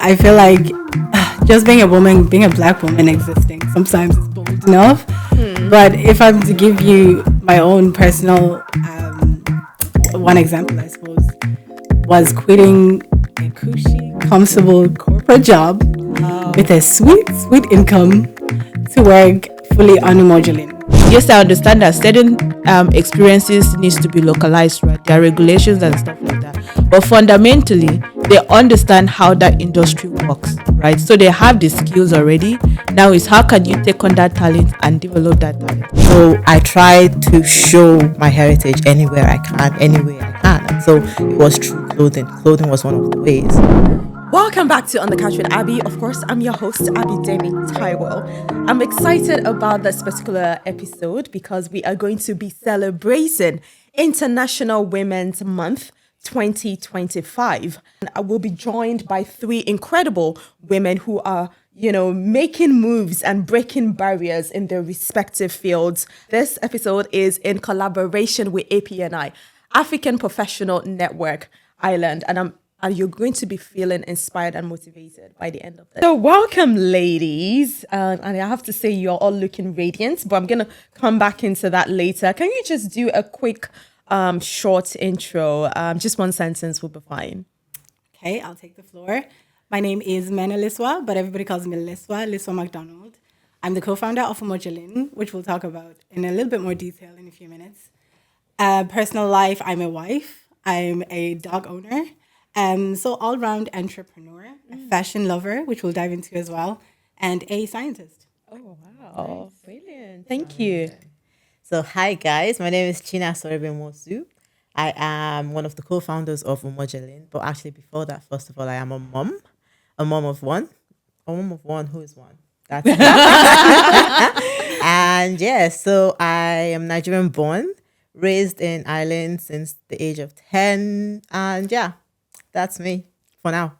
I feel like just being a woman, being a black woman existing, sometimes is bold enough. But if I'm to give you my own personal one example, I suppose, was quitting a cushy, comfortable corporate job with a sweet, sweet income to work fully on Umojalinn. Yes, I understand that certain experiences needs to be localized, right? There are regulations and stuff like that. But fundamentally, they understand how that industry works, right? So they have the skills already. Now is how can you take on that talent and develop that talent? So I try to show my heritage anywhere I can, any way I can. And so it was through clothing. Clothing was one of the ways. Welcome back to On the Couch with Abby. Of course, I'm your host, Abidemi Taiwo. I'm excited about this particular episode because we are going to be celebrating International Women's Month 2025. And I will be joined by three incredible women who are, making moves and breaking barriers in their respective fields. This episode is in collaboration with APNI, African Professional Network Ireland, and you're going to be feeling inspired and motivated by the end of this. So welcome, ladies. And I have to say you're all looking radiant, but I'm going to come back into that later. Can you just do a quick short intro? Just one sentence will be fine. Okay, I'll take the floor. My name is Meneliswa, but everybody calls me Liswa McDonald. I'm the co-founder of Umojalinn, which we'll talk about in a little bit more detail in a few minutes. Personal life, I'm a wife. I'm a dog owner. So all-round entrepreneur, a fashion lover, which we'll dive into as well, and a scientist. Oh, wow. Nice. Brilliant. Thank you. So hi guys, my name is Soribe-Nwosu. I am one of the co-founders of Umojalinn, but actually before that, first of all, I am a mom of one. Who is one? That's and so I am Nigerian born, raised in Ireland since the age of 10, and that's me for now.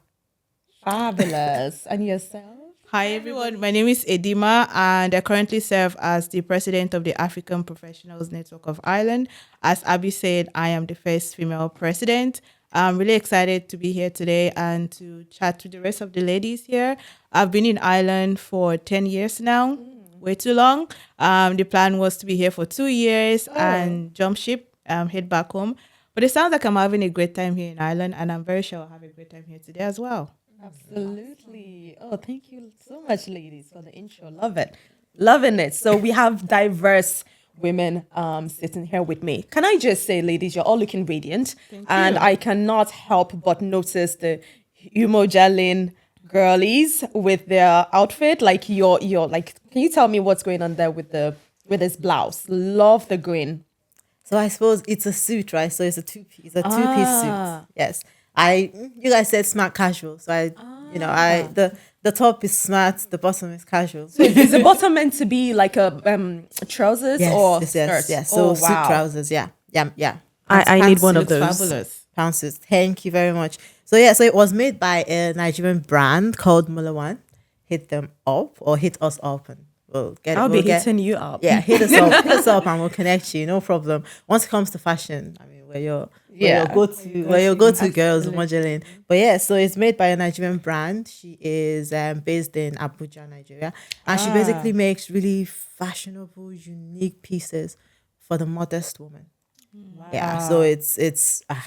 Fabulous. And yourself? Hi everyone, my name is Edima and I currently serve as the president of the African Professionals Network of Ireland. As Abby said, I am the first female president. I'm really excited to be here today and to chat to the rest of the ladies here. I've been in Ireland for 10 years now, way too long. The plan was to be here for 2 years and jump ship, head back home. But it sounds like I'm having a great time here in Ireland, and I'm very sure I'll have a great time here today as well. Absolutely. Oh, thank you so much, ladies, for the intro. Love it. Loving it. So we have diverse women sitting here with me. Can I just say, ladies, you're all looking radiant. And I cannot help but notice the Umojalinn girlies with their outfit. Like you're like, can you tell me what's going on there with this blouse? Love the green. So I suppose it's a suit, right? So it's a two-piece suit. Yes. You guys said smart casual. So the top is smart, the bottom is casual. So is the bottom meant to be like a trousers or skirt? Yes. So suit trousers, yeah. I need one of those. Fabulous. Pounces. Thank you very much. So it was made by a Nigerian brand called Mulawan. Hit them up or hit us up and I'll be hitting you up. Yeah, hit us up and we'll connect you. No problem. Once it comes to fashion, I mean, where your go-to girls, Umojalinn. But so it's made by a Nigerian brand. She is based in Abuja, Nigeria, and she basically makes really fashionable, unique pieces for the modest woman. Wow. Yeah, so it's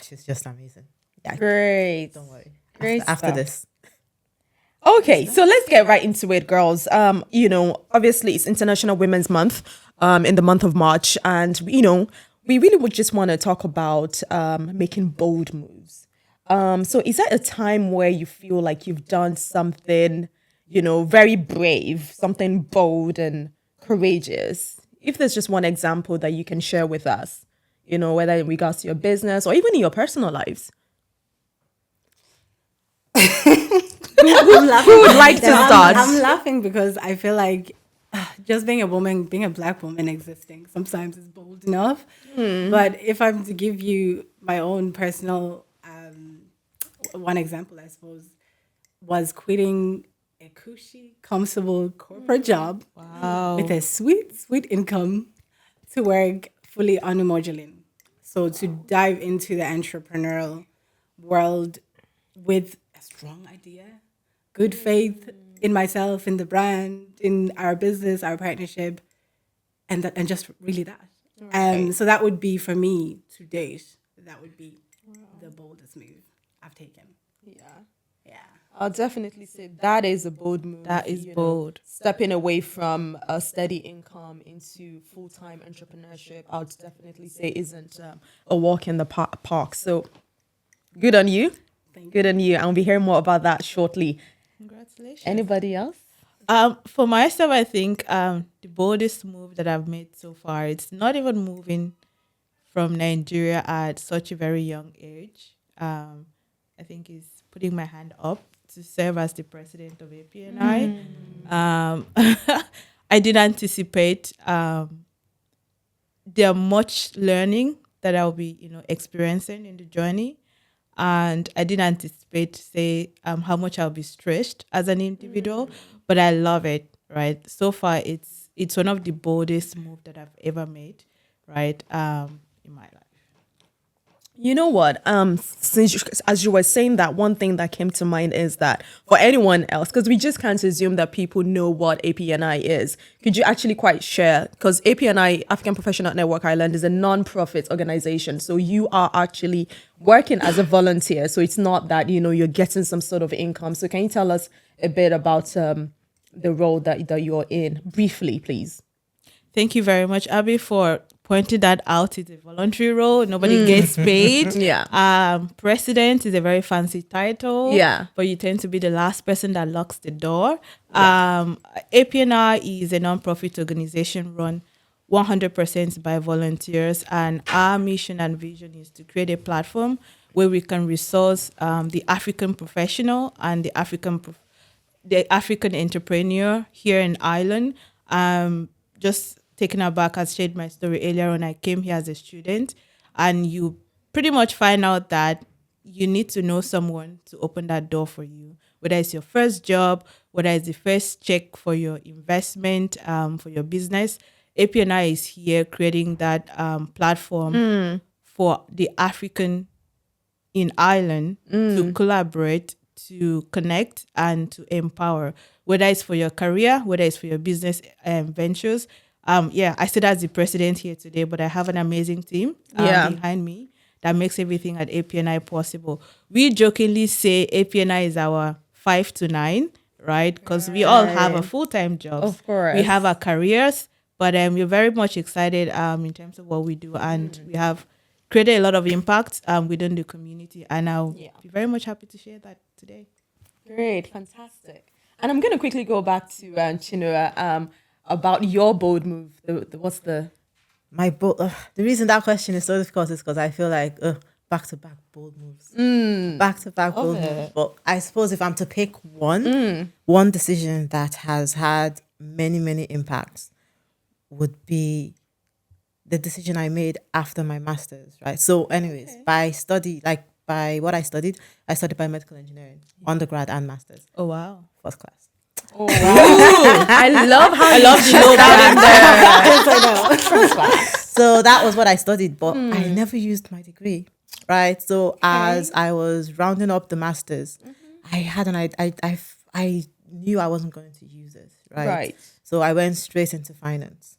she's just amazing. Yeah, great. Don't worry. Great after this. Okay, so let's get right into it, girls. Obviously it's International Women's Month, in the month of March, and we really would just want to talk about making bold moves. So is that a time where you feel like you've done something, very brave, something bold and courageous? If there's just one example that you can share with us, whether in regards to your business or even in your personal lives. Who would like to start? I'm laughing because I feel like just being a woman, being a black woman existing, sometimes is bold enough. But if I'm to give you my own personal one example, I suppose, was quitting a cushy, comfortable corporate job with a sweet, sweet income to work fully on Umojalinn. So to dive into the entrepreneurial world with a strong idea, good faith in myself, in the brand, in our business, our partnership, and just really that. So that would be for me to date. That would be the boldest move I've taken. Yeah. Yeah. I'll definitely say that is a bold move. That is bold. Stepping away from a steady income into full-time entrepreneurship, I would definitely say isn't a walk in the park. So good on you. Good on you. And we'll be hearing more about that shortly. Congratulations. Anybody else? For myself, I think the boldest move that I've made so far, it's not even moving from Nigeria at such a very young age. I think is putting my hand up to serve as the president of APNI. I did anticipate there are much learning that I'll be, experiencing in the journey. And I didn't anticipate, say, how much I'll be stressed as an individual, but I love it, right? So far, it's one of the boldest moves that I've ever made, right, in my life. You know what? As you were saying that, one thing that came to mind is that for anyone else, because we just can't assume that people know what APNI is. Could you actually quite share? Because APNI, African Professional Network Ireland, is a non-profit organization. So you are actually working as a volunteer. So it's not that, you're getting some sort of income. So can you tell us a bit about the role that you're in briefly, please? Thank you very much, Abby, for pointing that out. It's a voluntary role. Nobody gets paid. Yeah. President is a very fancy title. Yeah. But you tend to be the last person that locks the door. APNI is a non-profit organization run 100% by volunteers. And our mission and vision is to create a platform where we can resource the African professional and the African entrepreneur here in Ireland. Just taken aback, as shared my story earlier on, I came here as a student, and you pretty much find out that you need to know someone to open that door for you, whether it's your first job, whether it's the first check for your investment, for your business. APNI is here creating that platform for the African in Ireland to collaborate, to connect, and to empower, whether it's for your career, whether it's for your business ventures. I sit as the president here today, but I have an amazing team behind me that makes everything at APNI possible. We jokingly say APNI is our 5 to 9, right? Because we all have a full-time job. Of course. We have our careers, but we're very much excited in terms of what we do. And we have created a lot of impact within the community. And I'll be very much happy to share that today. Great. Fantastic. And I'm going to quickly go back to Chinua about your bold move. My bold. The reason that question is so difficult is because I feel like back-to-back bold moves. Back-to-back bold moves. But I suppose if I'm to pick one decision that has had many, many impacts would be the decision I made after my master's, right? So anyways, by what I studied biomedical engineering, undergrad and master's. Oh, wow. First class. Oh, wow. I love how you know that. So that was what I studied, but I never used my degree, right? So as I was rounding up the masters, I had I knew I wasn't going to use it, right? So I went straight into finance.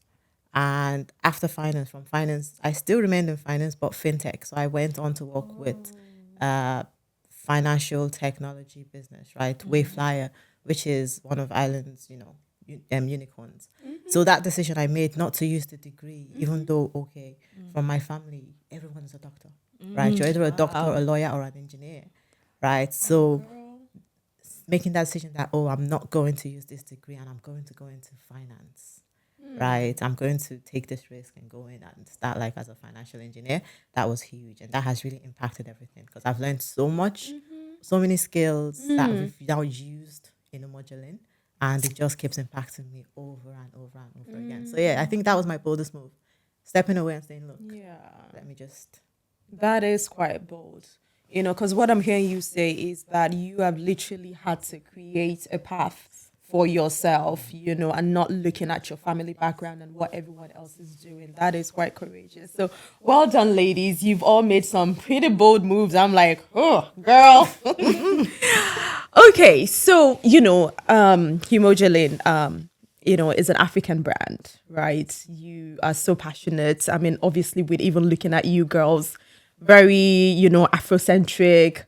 And after from finance, I still remained in finance, but fintech. So I went on to work with financial technology business, right? Wayflyer, which is one of Ireland's, unicorns. So that decision I made not to use the degree, even though, from my family, everyone is a doctor, right? You're either a doctor, a lawyer, or an engineer, right? So making that decision that, I'm not going to use this degree and I'm going to go into finance, right? I'm going to take this risk and go in and start as a financial engineer. That was huge. And that has really impacted everything because I've learned so much, so many skills that we've now used in Umojalinn, and it just keeps impacting me over and over and over again. So I think that was my boldest move. Stepping away and saying, look, let me just... That is quite bold. Because what I'm hearing you say is that you have literally had to create a path for yourself, and not looking at your family background and what everyone else is doing. That is quite courageous. So well done, ladies. You've all made some pretty bold moves. I'm like, oh, girl. Okay, so Umojalinn, is an African brand, right? You are so passionate. I mean, obviously, with even looking at you girls, very Afrocentric.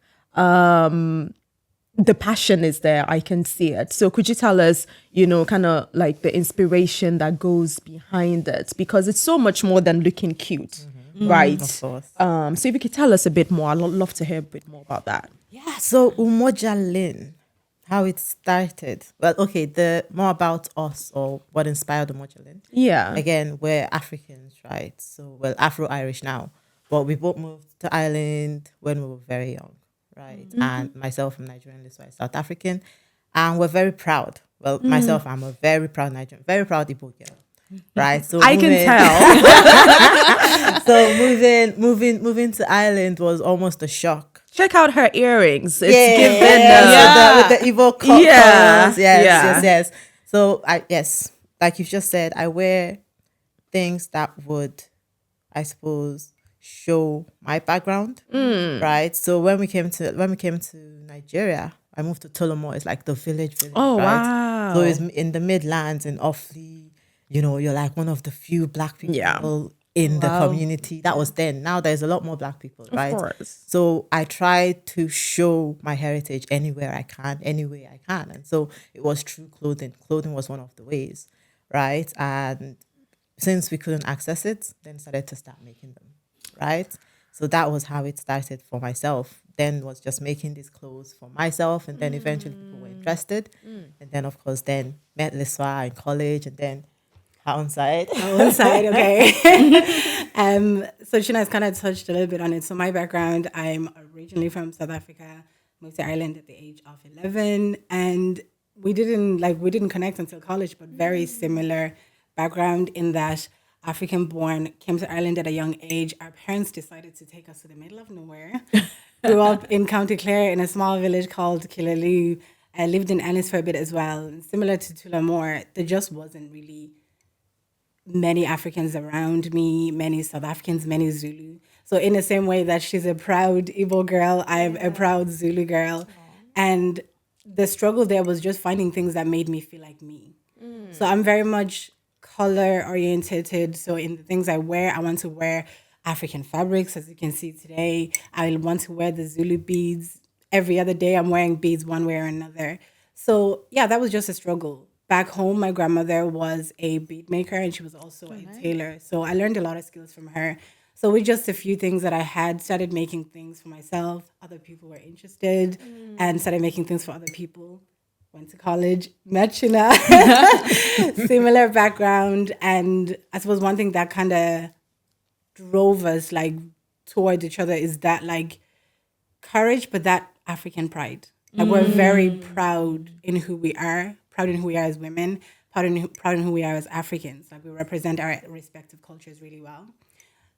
The passion is there. I can see it. So, could you tell us, kind of like the inspiration that goes behind it? Because it's so much more than looking cute, right? Of course. So, if you could tell us a bit more, I'd love to hear a bit more about that. Yeah, so Umojalinn, how it started. Well, okay, the more about us or what inspired Umojalinn. Yeah. Again, we're Africans, right? So, well, Afro-Irish now, but we both moved to Ireland when we were very young, right? And myself, I'm Nigerian, so I'm South African, and we're very proud. Well, myself, I'm a very proud Nigerian, very proud Igbo girl, right? So I can tell. So moving to Ireland was almost a shock. Check out her earrings. It's With the Igbo colors. Yes. So like you've just said, I wear things that would, I suppose, show my background, right? So when we came to Nigeria, I moved to Tolomo. It's like the village. Oh, right? wow. So it's in the Midlands in Offaly. You're like one of the few black people in the community. That was then. Now there's a lot more black people, right? Of course. So I try to show my heritage anywhere I can, any way I can. And so it was through clothing. Clothing was one of the ways, right? And since we couldn't access it, then started to start making them, right? So that was how it started for myself. Then was just making these clothes for myself, and then eventually people were interested. And then, of course, then Meneliswa in college, and then outside. Okay. So Shina's kind of touched a little bit on it. So my background, I'm originally from South Africa, moved to Ireland at the age of 11, and we didn't connect until college, but very similar background in that African born, came to Ireland at a young age. Our parents decided to take us to the middle of nowhere. Grew up in County Clare in a small village called Killaloe. I lived in Ennis for a bit as well. And similar to Tullamore, there just wasn't really many Africans around me, many South Africans, many Zulu. So in the same way that she's a proud Igbo girl, I'm a proud Zulu girl. And the struggle there was just finding things that made me feel like me. So I'm very much color oriented. So in the things I wear, I want to wear African fabrics, as you can see today. I want to wear the Zulu beads. Every other day I'm wearing beads one way or another. So yeah, that was just a struggle. Back home, my grandmother was a bead maker and she was also a tailor. So I learned a lot of skills from her. So with just a few things that I had, started making things for myself. Other people were interested and started making things for other people. Went to college, met Shina, similar background. And I suppose one thing that kind of drove us like towards each other is that like courage, but that African pride. Like we're very proud in who we are, proud in who we are as women, proud in who we are as Africans. Like we represent our respective cultures really well.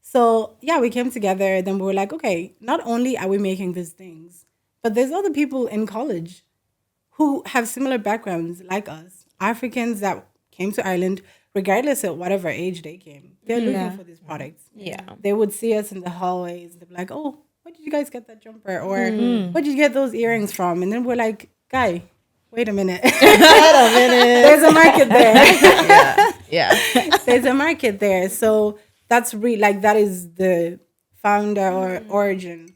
So yeah, we came together. Then we were like, okay, not only are we making these things, but there's other people in college who have similar backgrounds like us, Africans that came to Ireland, regardless of whatever age they came. They're looking for these products. Yeah. They would see us in the hallways. They'd be like, oh, where did you guys get that jumper? Or where did you get those earrings from? And then we're like, guy, wait a minute. There's a market there. Yeah. There's a market there. So that's that is the founder or origin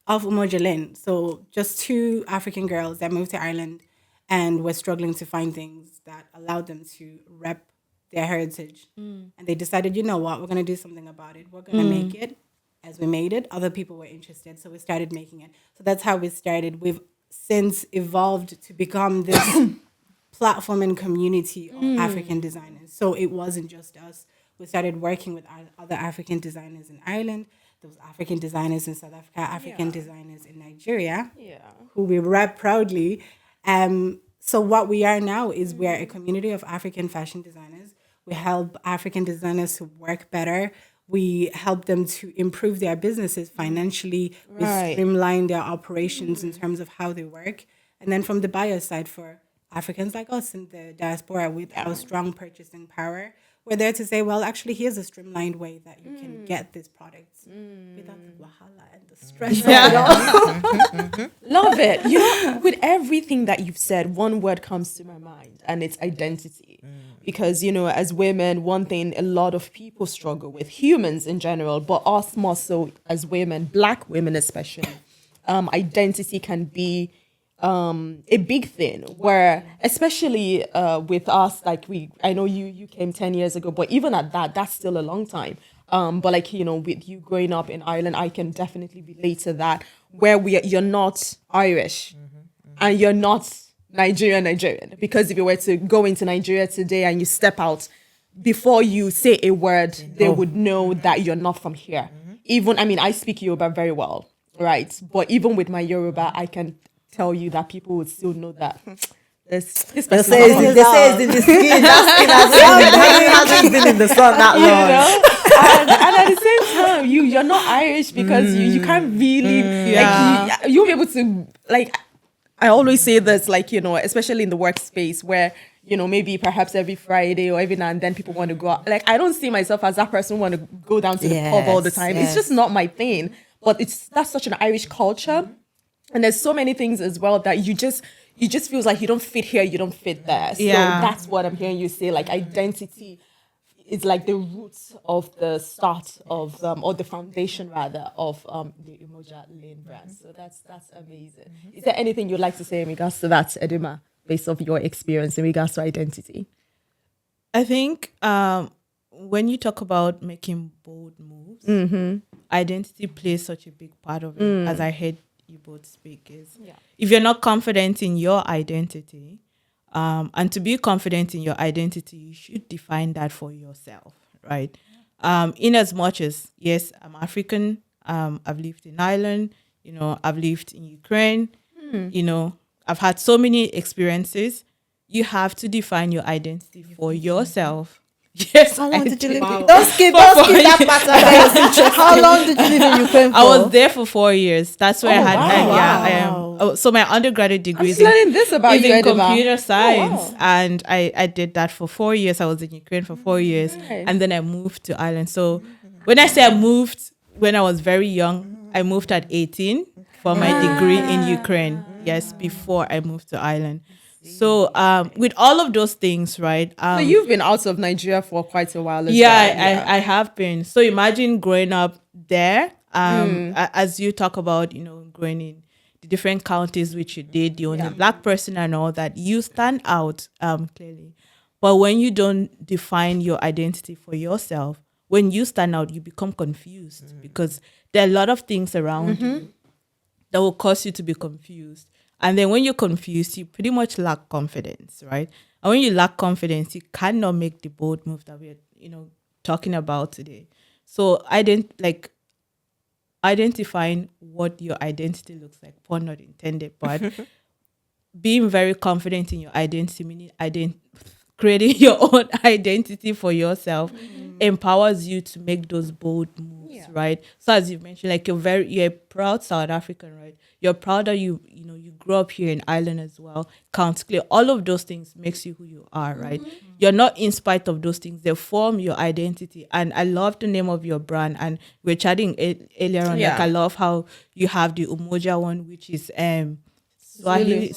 of Umojalinn. So just two African girls that moved to Ireland and were struggling to find things that allowed them to rep their heritage. And they decided, you know what, we're going to do something about it. We're going to make it. As we made it, other people were interested. So we started making it. So that's how we started. We've since evolved to become this platform and community of African designers. So it wasn't just us. We started working with other African designers in Ireland. There was African designers in South Africa, African designers in Nigeria, who we rep proudly. So what we are now is we're a community of African fashion designers. We help African designers to work better. We help them to improve their businesses financially. We streamline their operations in terms of how they work. And then from the buyer side, for Africans like us in the diaspora with our strong purchasing power, we're there to say, well, actually, here's a streamlined way that you can get this product without the wahala and the stress. Love it. With everything that you've said, one word comes to my mind, and it's identity. Because, as women, one thing a lot of people struggle with, humans in general, but us more so as women, Black women especially, identity can be a big thing where, especially with us, like I know you came 10 years ago, but even at that, that's still a long time. But with you growing up in Ireland, I can definitely relate to that, where you're not Irish and you're not Nigerian. Because if you were to go into Nigeria today and you step out, before you say a word, they would know that you're not from here. Even, I speak Yoruba very well, right? But even with my Yoruba, I can tell you that people would still know that. This They say it's in the skin. That skin hasn't been in the sun that long. And at the same time, you're not Irish because you can't really you'll be able to I always say this, especially in the workspace where, maybe perhaps every Friday or every now and then people want to go out. I don't see myself as that person who want to go down to the pub all the time. It's just not my thing. But that's such an Irish culture. And there's so many things as well that you just feels like you don't fit here, you don't fit there. So that's what I'm hearing you say, identity is like the roots of the start of, or the foundation rather, of the Umojalinn brand. So that's amazing. Is there anything you'd like to say in regards to that, Edima, based off your experience in regards to identity? I think when you talk about making bold moves, identity plays such a big part of it, as I heard you both speak. If you're not confident in your identity, and to be confident in your identity, you should define that for yourself, right? In as much as, yes, I'm African, I've lived in Ireland, I've lived in Ukraine, I've had so many experiences. You have to define your identity for yourself. Yes, How long did you live? Don't skip that part. How long did you live in Ukraine for? I was there for 4 years. That's where I had. I am. So my undergraduate degree is learning this about is you, in Edima. computer science, and I did that for 4 years. I was in Ukraine for 4 years, and then I moved to Ireland. So when I say I moved when I was very young, I moved at 18 for my degree in Ukraine. Yes, before I moved to Ireland. So with all of those things, right? So you've been out of Nigeria for quite a while as well. Yeah, I have been. So imagine growing up there, as you talk about, growing in the different counties which you did, the only Black person and all that, you stand out clearly. But when you don't define your identity for yourself, when you stand out, you become confused because there are a lot of things around you that will cause you to be confused. And then when you're confused, you pretty much lack confidence, right? And when you lack confidence, you cannot make the bold move that we're, talking about today. So identifying what your identity looks like, pun not intended, but being very confident in your identity, meaning creating your own identity for yourself, empowers you to make those bold moves, right? So as you mentioned, you're a proud South African, right? You're proud that you grew up here in Ireland as well. Counts clear. All of those things makes you who you are, right? You're not in spite of those things. They form your identity. And I love the name of your brand. And we're chatting earlier on. I love how you have the Umoja one, which is Swahili,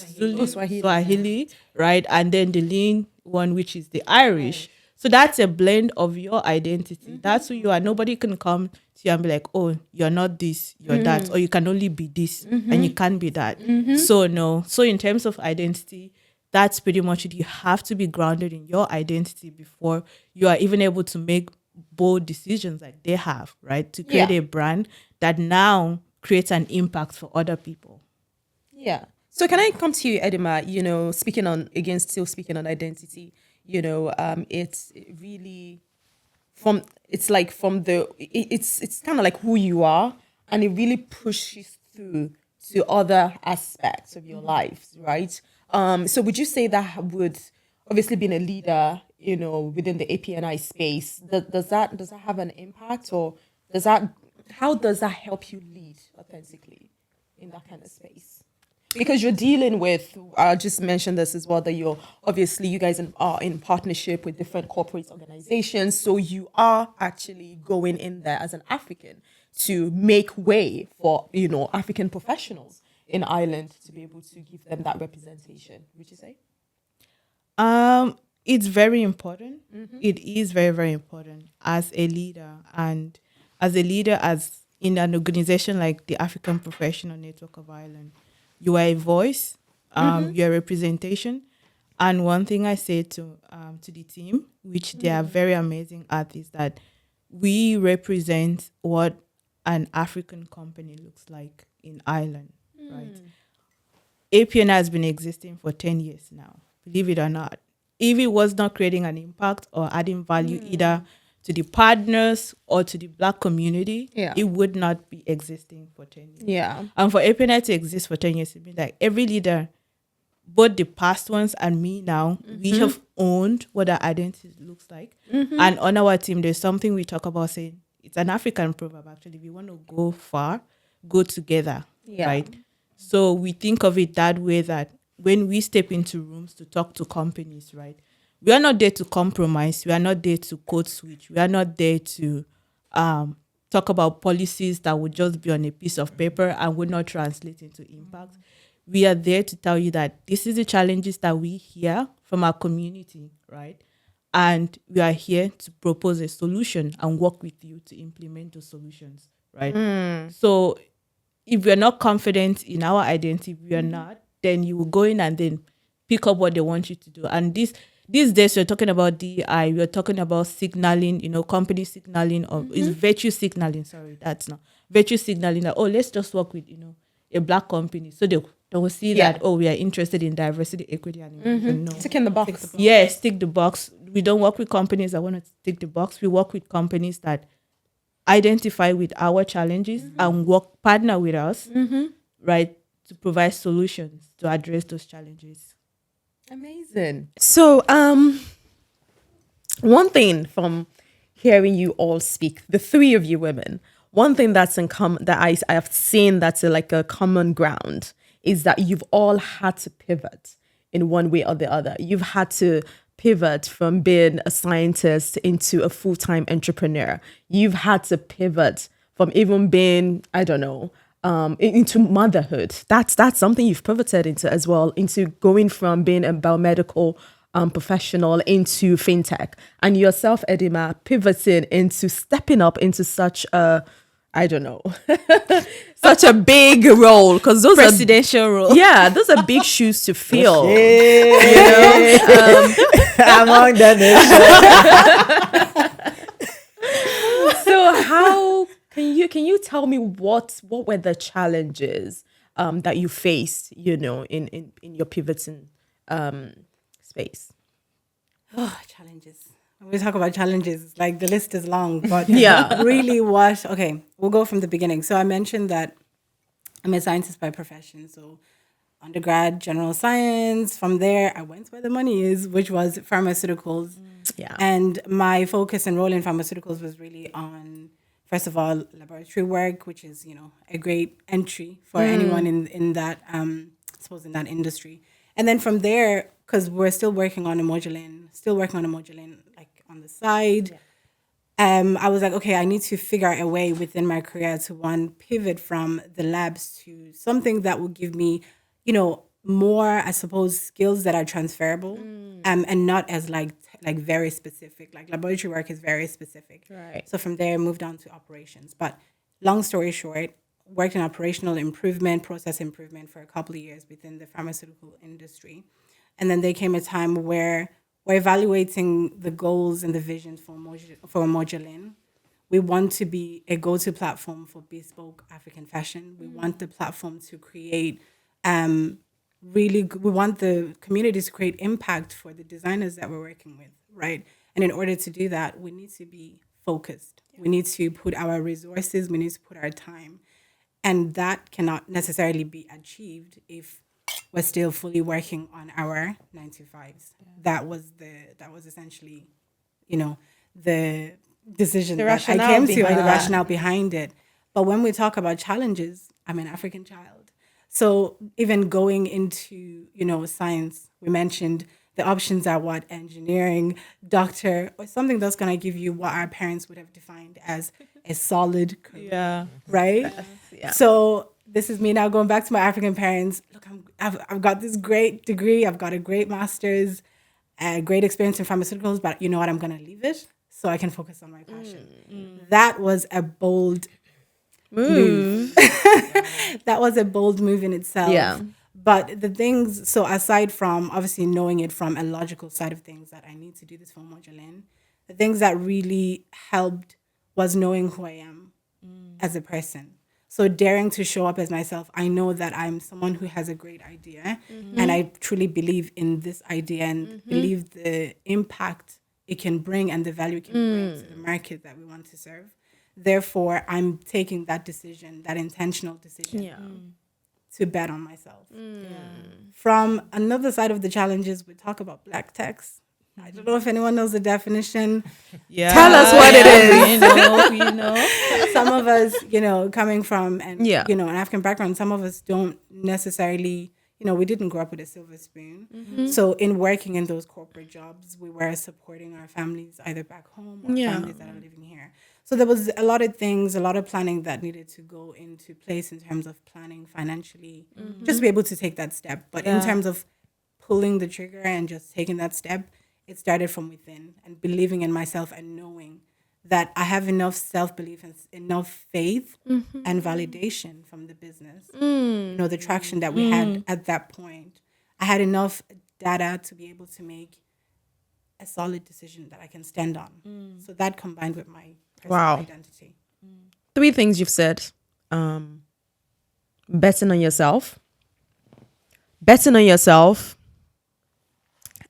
right? And then the Lean one, which is the Irish. So that's a blend of your identity. That's who you are. Nobody can come to you and be like, oh, you're not this, you're that, or you can only be this and you can't be that. So no. So in terms of identity, that's pretty much it. You have to be grounded in your identity before you are even able to make bold decisions like they have, right? To create a brand that now creates an impact for other people. Yeah. So can I come to you, Edima, still speaking on identity, it's really it's kind of like who you are, and it really pushes through to other aspects of your life, right? So would you say that would obviously being a leader, within the APNI space, does that have an impact, or how does that help you lead authentically in that kind of space? Because you're dealing with, I just mentioned this as well, that you're obviously, you guys are in partnership with different corporate organizations. So you are actually going in there as an African to make way for, African professionals in Ireland to be able to give them that representation, would you say? It's very important. It is very, very important as a leader, and as in an organization like the African Professional Network of Ireland. You are a voice, you're a representation. And one thing I say to the team, which they are very amazing at, is that we represent what an African company looks like in Ireland, right? APNI has been existing for 10 years now, believe it or not. If it was not creating an impact or adding value either to the partners or to the Black community, it would not be existing for 10 years. Yeah. And for APNI to exist for 10 years, it means like every leader, both the past ones and me now, we have owned what our identity looks like. And on our team, there's something we talk about saying, it's an African proverb actually, if you want to go far, go together, right? So we think of it that way, that when we step into rooms to talk to companies, right, we are not there to compromise. We are not there to code switch. We are not there to talk about policies that would just be on a piece of paper and would not translate into impact. We are there to tell you that this is the challenges that we hear from our community, right? And we are here to propose a solution and work with you to implement those solutions, right? So if we're not confident in our identity, we are not, then you will go in and then pick up what they want you to do. And these days, we're talking about DEI, we're talking about signaling, company signaling, or is virtue signaling, sorry, that's not. Virtue signaling that, let's just work with, a Black company. So they will see that, we are interested in diversity, equity, and inclusion. No. Ticking the box. Yes, tick the box. We don't work with companies that want to tick the box. We work with companies that identify with our challenges and partner with us, right, to provide solutions to address those challenges. Amazing. So, one thing from hearing you all speak, the three of you women, one thing that's in common that I have seen that's like a common ground is that you've all had to pivot in one way or the other. You've had to pivot from being a scientist into a full-time entrepreneur. You've had to pivot from even being, I don't know, into motherhood. That's something you've pivoted into as well, into going from being a biomedical professional into fintech, and yourself, Edima, pivoting into stepping up into such a, I don't know, such a big role, because those presidential role. Yeah, those are big shoes to fill. Among the nation. So how can you tell me what were the challenges that you faced, in your pivoting space? Challenges. When we talk about challenges, like the list is long, but really we'll go from the beginning. So I mentioned that I'm a scientist by profession. So undergrad, general science. From there, I went where the money is, which was pharmaceuticals. Yeah. And my focus and role in pharmaceuticals was really on, first of all, laboratory work, which is, a great entry for anyone in that, I suppose, in that industry. And then from there, because we're still working on Umojalinn, like on the side. I was like, okay, I need to figure out a way within my career to pivot from the labs to something that will give me, more, I suppose, skills that are transferable, and not as like very specific. Like laboratory work is very specific. Right. So from there, I moved on to operations. But long story short, worked in operational improvement, process improvement for a couple of years within the pharmaceutical industry. And then there came a time where we're evaluating the goals and the vision for Umojalinn. We want to be a go-to platform for bespoke African fashion. We want the platform to create we want the community to create impact for the designers that we're working with, right? And in order to do that, we need to be focused. We need to put our resources, we need to put our time. And that cannot necessarily be achieved if we're still fully working on our 9-to-5s. That was essentially, the decision that I came to, and the rationale behind it. But when we talk about challenges, I'm an African child. So even going into, science, we mentioned the options are what? Engineering, doctor, or something that's going to give you what our parents would have defined as a solid career, right? Yeah. So this is me now going back to my African parents. Look, I've got this great degree. I've got a great master's, a great experience in pharmaceuticals, but you know what? I'm going to leave it so I can focus on my passion. That was a bold move. That was a bold move in itself. Yeah. But the things, so aside from obviously knowing it from a logical side of things that I need to do this for Umojalinn, the things that really helped was knowing who I am as a person. So daring to show up as myself. I know that I'm someone who has a great idea and I truly believe in this idea and believe the impact it can bring and the value it can bring to the market that we want to serve. Therefore, I'm taking that decision, that intentional decision to bet on myself. From another side of the challenges, we talk about black tax. I don't know if anyone knows the definition. Tell us what it is. You know. Some of us, coming from an African background, some of us don't necessarily, we didn't grow up with a silver spoon. So in working in those corporate jobs, we were supporting our families either back home or families that are living here. So there was a lot of things, a lot of planning that needed to go into place in terms of planning financially, just to be able to take that step. But in terms of pulling the trigger and just taking that step, it started from within and believing in myself and knowing that I have enough self-belief and enough faith and validation from the business. The traction that we had at that point. I had enough data to be able to make a solid decision that I can stand on. So that combined with my personal identity. 3 things you've said. Betting on yourself,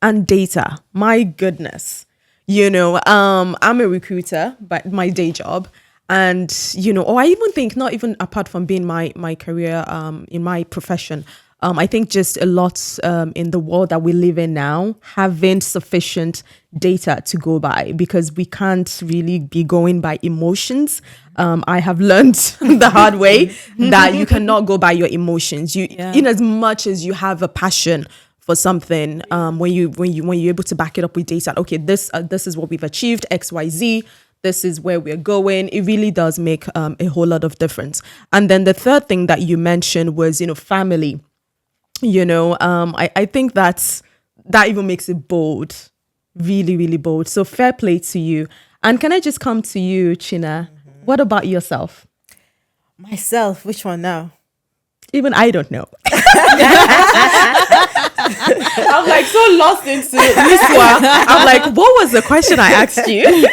and data. My goodness. I'm a recruiter, but my day job. And, or I even think not even apart from being my career in my profession, I think just a lot in the world that we live in now, having sufficient data to go by, because we can't really be going by emotions. I have learned the hard way that you cannot go by your emotions. In as much as you have a passion for something, when you're able to back it up with data, okay, this is what we've achieved, XYZ. This is where we're going. It really does make a whole lot of difference. And then the third thing that you mentioned was, family. I think that even makes it bold, really, really bold. So fair play to you. And can I just come to you, China? What about yourself? Myself, which one now? Even I don't know. I'm like so lost into this one. I'm like, what was the question I asked you?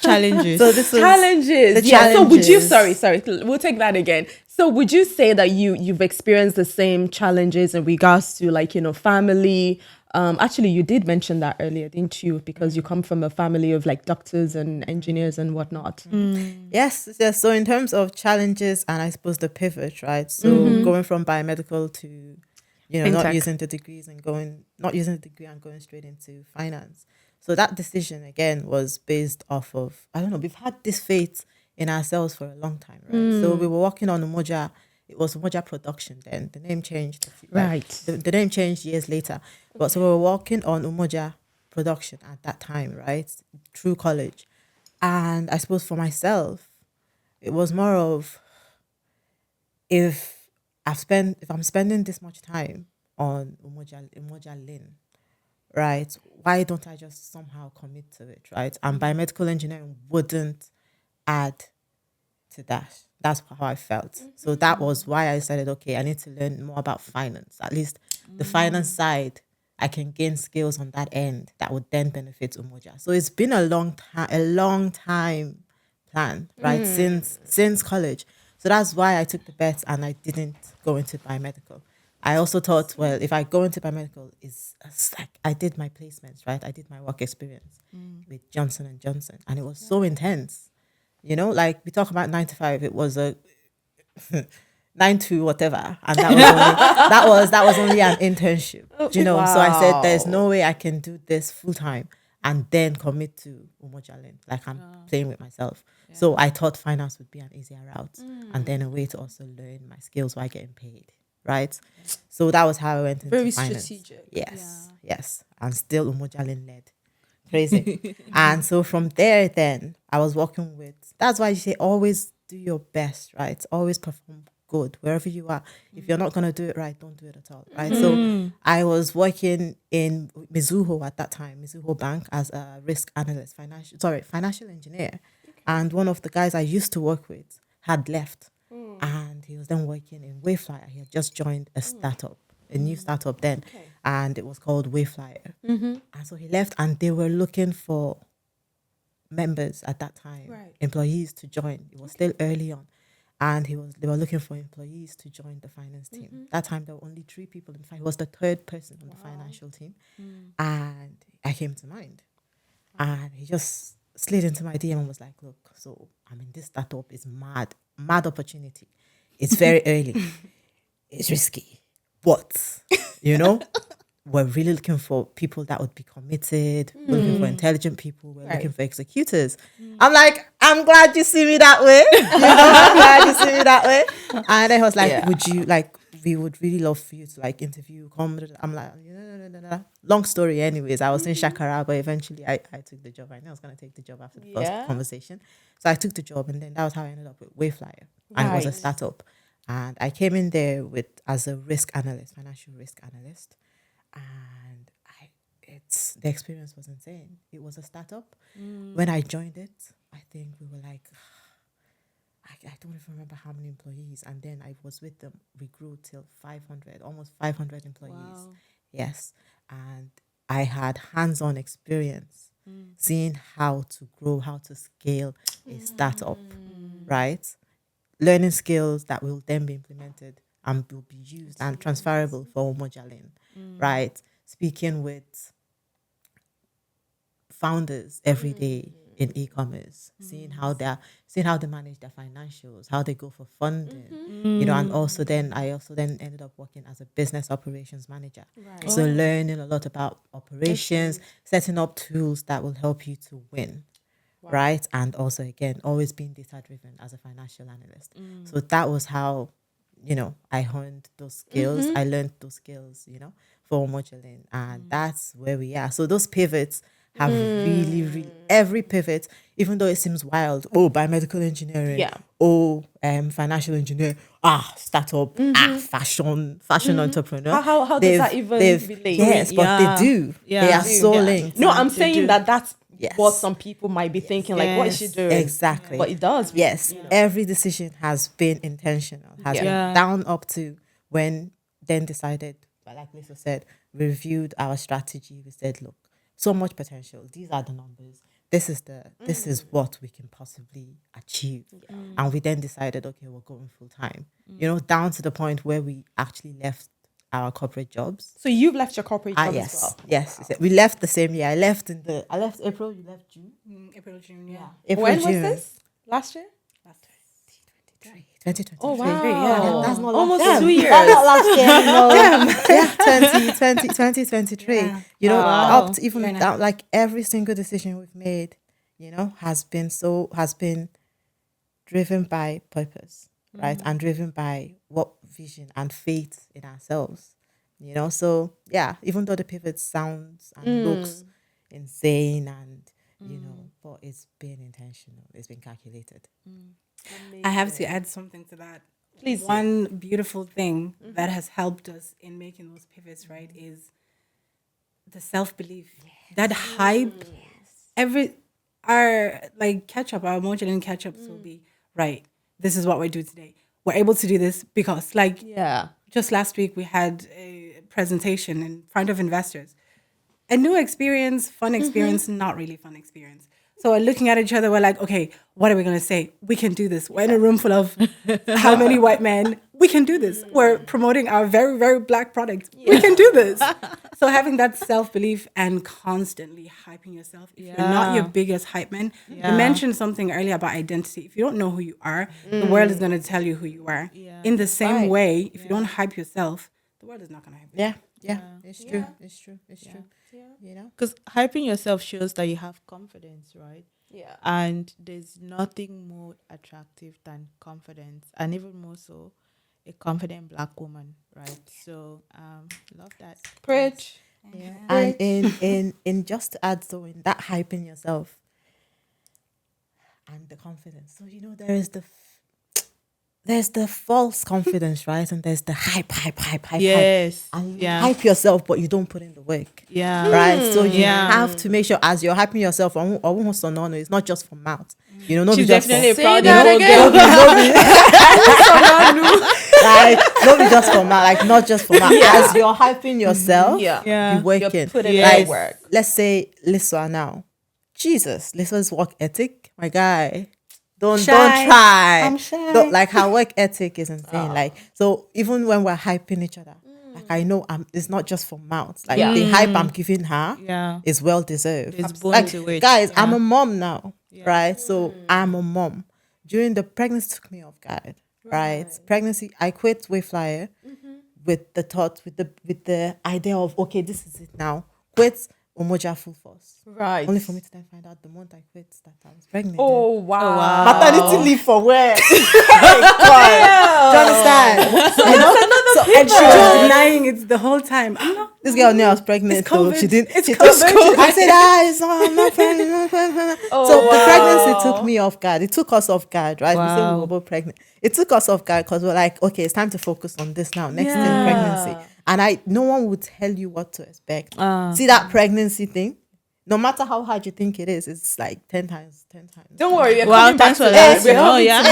Challenges. So this was challenges. The Yeah. So would you? challenges. Sorry. We'll take that again. So would you say that you've experienced the same challenges in regards to family? Actually, you did mention that earlier, didn't you? Because you come from a family of doctors and engineers and whatnot. Yes. So in terms of challenges and I suppose the pivot, right? So going from biomedical to, not Fintech. using the degrees and not using the degree and going straight into finance. So that decision again was based off of, I don't know, we've had this faith in ourselves for a long time, right? So we were working on Umoja. It was Umoja Production then. The name changed. Right. The name changed years later. But so we were working on Umoja Production at that time, right? Through college. And I suppose for myself, it was more of if I'm spending this much time on Umojalinn, right? Why don't I just somehow commit to it, right? And biomedical engineering wouldn't add to that. That's how I felt. So that was why I decided, okay, I need to learn more about finance. At least the finance side, I can gain skills on that end that would then benefit Umoja. So it's been a long time plan, right? Since college. So that's why I took the bet and I didn't go into biomedical. I also thought, well, if I go into biomedical, it's like I did my placements, right? I did my work experience with Johnson & Johnson, and it was so intense. We talk about 9 to 5, it was a 9 to whatever, and that was only an internship. So I said, there's no way I can do this full time and then commit to Umojalinn. I'm playing with myself. Yeah. So I thought finance would be an easier route and then a way to also learn my skills while getting paid. right? So that was how I went into Very finance. strategic. Yes. And still Umojalinn led. Crazy. And so from there, then I was working with, that's why you say always do your best, right? Always perform good wherever you are. If you're not going to do it right, don't do it at all, right? So I was working in Mizuho at that time, Mizuho Bank, as a risk analyst, financial engineer. And one of the guys I used to work with had left. And he was then working in Wayflyer. He had just joined a startup, a new startup then, and it was called Wayflyer. And so he left, and they were looking for members at that time, employees to join. It was still early on, and they were looking for employees to join the finance team. That time there were only 3 people in finance. He was the 3rd person on the financial team, and I came to mind, and he just slid into my DM and was like, "Look, so I mean, this startup is mad opportunity. It's very early, it's risky, but we're really looking for people that would be committed. We're looking for intelligent people. We're looking for executors." I'm like, I'm glad you see me that way. I'm glad you see me that way. And then he was like, would you we would really love for you to interview. I'm like, no. Long story anyways. I was in Shakara, but eventually I took the job. I knew I was going to take the job after the first conversation. So I took the job, and then that was how I ended up with Wayflyer. And it was a startup. And I came in there as a risk analyst, financial risk analyst. And the experience was insane. It was a startup. When I joined it, I think we were like, I don't even remember how many employees. And then I was with them. We grew till 500, almost 500 employees. Wow. Yes. And I had hands-on experience seeing how to grow, how to scale a startup, right? Learning skills that will then be implemented and will be used and transferable for Umojalinn, right? Speaking with founders every day in e-commerce, seeing how they manage their financials, how they go for funding, and also then I ended up working as a business operations manager. Right. So learning a lot about operations, setting up tools that will help you to win. Wow. Right. And also again, always being data driven as a financial analyst. So that was how, I honed those skills. I learned those skills, for Umojalinn. And that's where we are. So those pivots have really, every pivot, even though it seems wild, biomedical engineering, financial engineer, startup, fashion entrepreneur. How does that even relate? Yes, but they do. Yeah. They are so linked. No, I'm saying that's what some people might be thinking, like, what is she doing? Exactly. But it does. Yes, every decision has been intentional, has been down up to when then decided, like Lisa said, reviewed our strategy. We said, look, so much potential. These are the numbers. This is what we can possibly achieve. And we then decided, okay, we're going full time. Down to the point where we actually left our corporate jobs. So you've left your corporate job as well? Yes. Wow. We left the same year. I left April, you left June? April, June, yeah. April, when June. was this? Last year? 2023. Oh, wow. Yeah, that's not almost last 2 years. That's not last year. No. 2023. Yeah. Up to even down, like every single decision we've made, has been driven by purpose, right? And driven by what vision and faith in ourselves, So yeah, even though the pivot sounds and looks insane and but it's been intentional. It's been calculated. I have to add something to that. Please. One beautiful thing that has helped us in making those pivots, right, is the self-belief. Yes. That hype. Yes. Our Umojalinn catch-ups will be, right, this is what we do today. We're able to do this because, just last week we had a presentation in front of investors. A new experience, fun experience, not really fun experience. So we're looking at each other. We're like, okay, what are we going to say? We can do this. We're in a room full of how many white men? We can do this. We're promoting our very, very black product. We can do this. So having that self-belief and constantly hyping yourself. If you're not your biggest hype man. You mentioned something earlier about identity. If you don't know who you are, the world is going to tell you who you are. Yeah. In the same way, if you don't hype yourself, the world is not going to hype you. Yeah, it's true. It's true. Yeah. Because hyping yourself shows that you have confidence, right? Yeah. And there's nothing more attractive than confidence. And even more so a confident Black woman, right? So love that. Preach. Yeah. And in just to add, so in that hyping yourself and the confidence. So there's the false confidence, right? And there's the hype. Yes. And you hype yourself, but you don't put in the work. Yeah. Right. So you have to make sure as you're hyping yourself, almost no, it's not just for mouth. No, She's just definitely for, a proud that girl. like not be just for mouth, like not just for mouth. As you're hyping yourself, you working. You're putting Yes. work. Let's say Liswa now. Jesus, Liswa's work ethic, my guy. Don't try. I'm shy. Don't, like her work ethic is insane. Like so, even when we're hyping each other, like I know it's not just for mouth. Like the hype I'm giving her is well deserved. It's born Like to it. guys, Yeah. I'm a mom now, right? So I'm a mom. During the pregnancy took me off guard, right? Pregnancy, I quit Wayflyer with the thought, with the idea of okay, this is it now. Quit Umoja full force. Right. Only for me to then find out the month I quit that I was pregnant. Oh, wow. Maternity leave for where? Do you understand? And she was denying it the whole time. I'm not. This girl knew I was pregnant, so COVID. she didn't. It's she COVID. I said, it's not, I'm not pregnant. So the pregnancy took me off guard. It took us off guard, right? We said we were both pregnant. It took us off guard because we're like, okay, it's time to focus on this now. Next thing, pregnancy. And no one would tell you what to expect. See that pregnancy thing? No matter how hard you think it is, it's like 10 times. Don't worry. We're Well, coming back thanks to for that. that. Oh, yeah.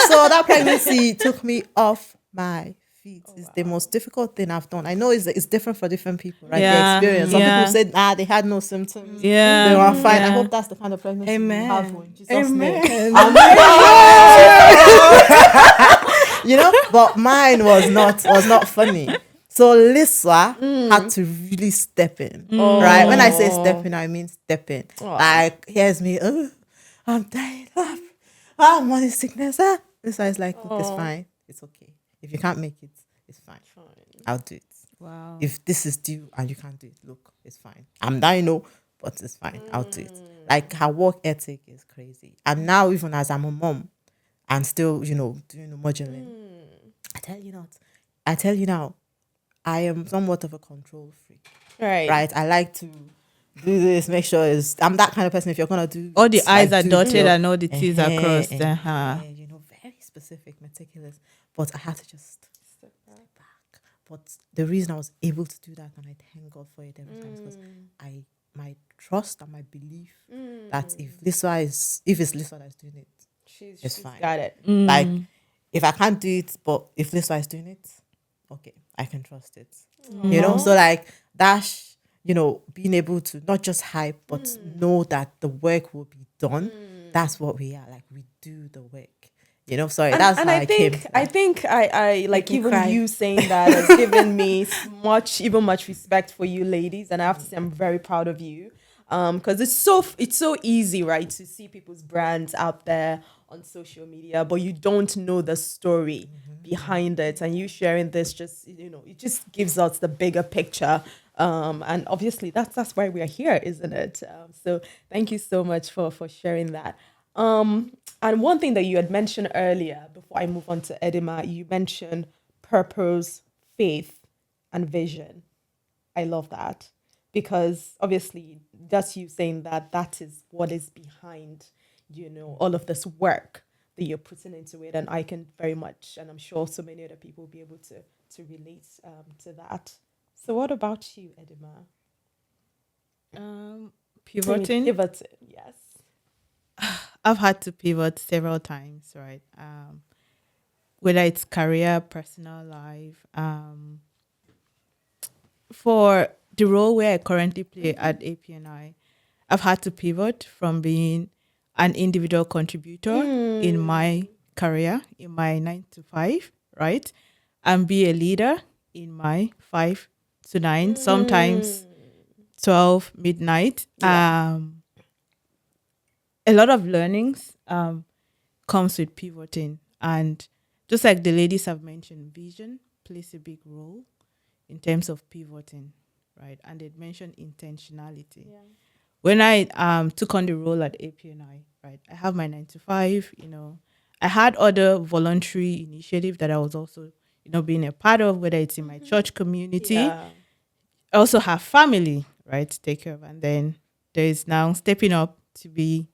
So that pregnancy took me off my feet. It's the most difficult thing I've done. I know it's different for different people, right? Yeah. The experience. Some Yeah. people said, they had no symptoms. Yeah. They were fine. Yeah. I hope that's the kind of pregnancy you have in Jesus' Amen. name. But mine was not funny. So Liswa had to really step in, right? When I say step in, I mean step in. Like, here's me, I'm tired, morning sickness. Liswa is like, look, it's fine, it's okay. If you can't make it, it's fine. I'll do it. Wow. If this is due and you can't do it, look, it's fine. I'm dying, but it's fine. I'll do it. Like her work ethic is crazy. And now, even as I'm a mom and still, doing Umojalinn, I tell you now, I am somewhat of a control freak. Right. I like to do this, make sure I'm that kind of person. If you're gonna do All the I's are do dotted and all the T's are crossed. Very specific, meticulous. But I had to just step back. But the reason I was able to do that, and I thank God for it every time, because my trust and my belief that if it's Liswa that's doing it, it's fine. Got it. Like if I can't do it, but if Liswa is doing it, okay, I can trust it. So like that's being able to not just hype but know that the work will be done. That's what we are. Like we do the work. Sorry, that's how I came. I think I like even cry. you saying that has given me much respect for you ladies, and I have to say I'm very proud of you. Because it's so easy, right, to see people's brands out there on social media, but you don't know the story behind it. And you sharing this just, it just gives us the bigger picture. And obviously that's why we are here, isn't it? So thank you so much for sharing that. And one thing that you had mentioned earlier, before I move on to Edima, you mentioned purpose, faith, and vision. I love that. Because obviously that's you saying that is what is behind, all of this work that you're putting into it. And I can very much, and I'm sure so many other people will be able to relate to that. So what about you, Edima? Pivoting. Pivoting, yes. I've had to pivot several times, right? Whether it's career, personal life. For the role where I currently play at APNI, I've had to pivot from being an individual contributor in my career, in my 9 to 5, right? And be a leader in my 5 to 9, sometimes 12 midnight. A lot of learnings comes with pivoting. And just like the ladies have mentioned, vision plays a big role in terms of pivoting, right? And they mentioned intentionality. Yeah. When I took on the role at APNI, right, I have my 9 to 5, I had other voluntary initiatives that I was also being a part of, whether it's in my church community. Yeah. I also have family, right, to take care of. And then there is now stepping up to be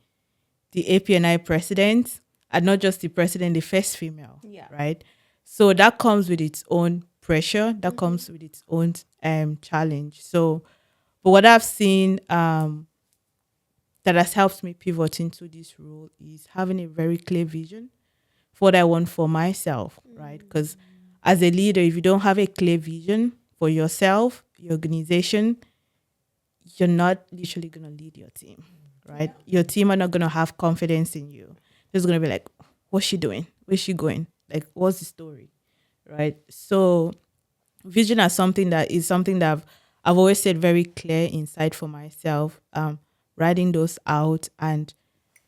the APNI president, and not just the president, the first female, right? So that comes with its own pressure, that comes with its own challenge. So, but what I've seen that has helped me pivot into this role is having a very clear vision for what I want for myself, right? Because as a leader, if you don't have a clear vision for yourself, your organization, you're not literally going to lead your team, right? Your team are not going to have confidence in you. They're going to be like, what's she doing? Where's she going? Like, what's the story, right? So vision is something that I've always said very clear inside for myself, writing those out and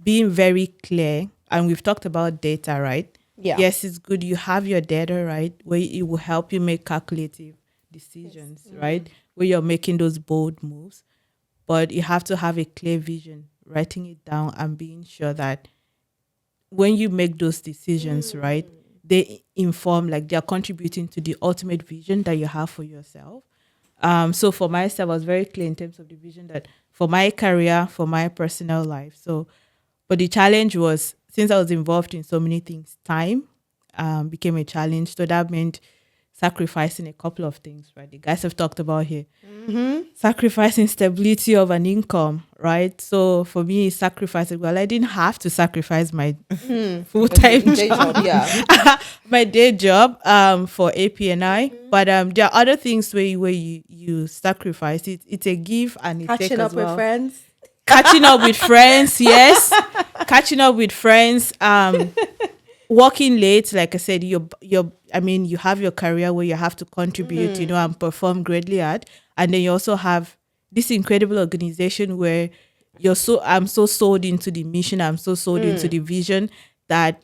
being very clear. And we've talked about data, right? Yeah. Yes, it's good. You have your data, right? Where it will help you make calculative decisions, right? Where you're making those bold moves. But you have to have a clear vision, writing it down and being sure that when you make those decisions, right, they inform, like they're contributing to the ultimate vision that you have for yourself. So for myself, I was very clear in terms of the vision that for my career, for my personal life. So, but the challenge was, since I was involved in so many things, time became a challenge. So that meant sacrificing a couple of things, right? The guys have talked about here. Sacrificing stability of an income, right? So for me, sacrificing, well, I didn't have to sacrifice my full-time job. My day job for APNI. But there are other things where you sacrifice. It's a give and a take Catching as up well. with friends. Catching up with friends, yes. Catching up with friends. Working late, like I said, you have your career where you have to contribute, and perform greatly at. And then you also have this incredible organization where I'm so sold into the mission, I'm so sold into the vision that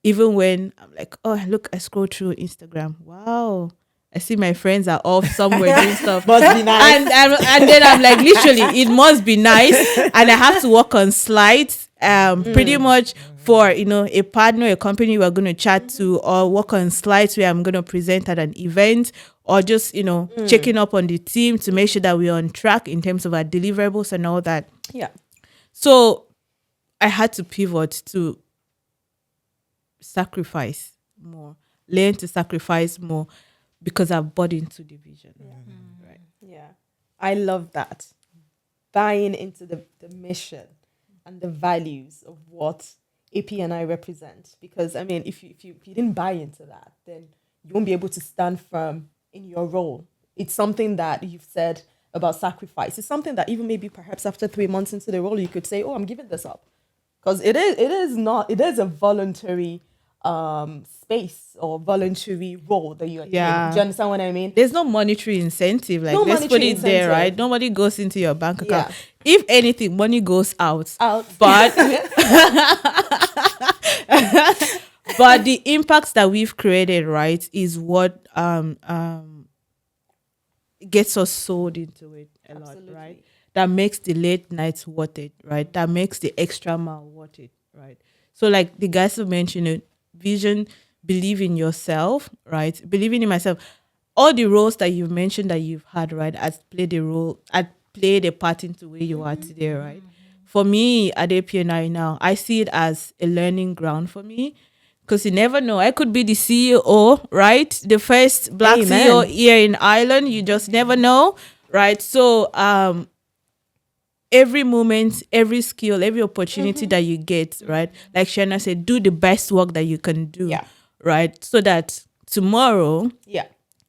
even when I'm like, oh, look, I scroll through Instagram. Wow. I see my friends are off somewhere doing stuff. Must be nice. And then I'm like, literally, it must be nice. And I have to work on slides, pretty much for, a partner, a company we're going to chat to, or work on slides where I'm going to present at an event, or just, checking up on the team to make sure that we're on track in terms of our deliverables and all that. Yeah. So I had to pivot to sacrifice more, learn to sacrifice more, because I've bought into the vision. Right. Yeah. I love that. Buying into the mission and the values of what APNI represents. Because, if you didn't buy into that, then you won't be able to stand firm in your role. It's something that you've said about sacrifice. It's something that even maybe perhaps after 3 months into the role, you could say, oh, I'm giving this up. Because it is a voluntary space or voluntary role that you are taking. Do you understand what I mean? There's no monetary incentive. Like, let's put it there, right? Nobody goes into your bank account. Yeah. If anything, money goes out. But but the impacts that we've created, right, is what gets us sold into it a lot, right? That makes the late nights worth it, right? That makes the extra mile worth it, right? So like the guys have mentioned it, vision, believe in yourself, right? Believing in myself. All the roles that you've mentioned that you've had, right, has played a part into where you are today, right? For me at APNI now, I see it as a learning ground for me, because you never know. I could be the CEO, right? The first Black CEO here in Ireland. You just never know, right? So every moment, every skill, every opportunity that you get, right? Like Shanna said, do the best work that you can do, right? So that tomorrow,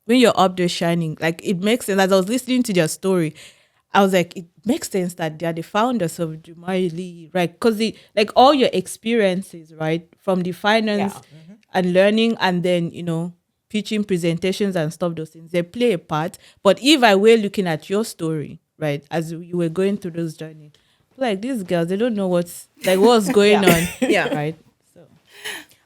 when you're up there shining, like it makes sense. As I was listening to their story, I was like, it makes sense that they're the founders of Umojalinn, right? Because like all your experiences, right, from the finance and learning, and then pitching presentations and stuff, those things, they play a part. But if I were looking at your story, right, as you were going through those journeys, like these girls, they don't know what's going on, right?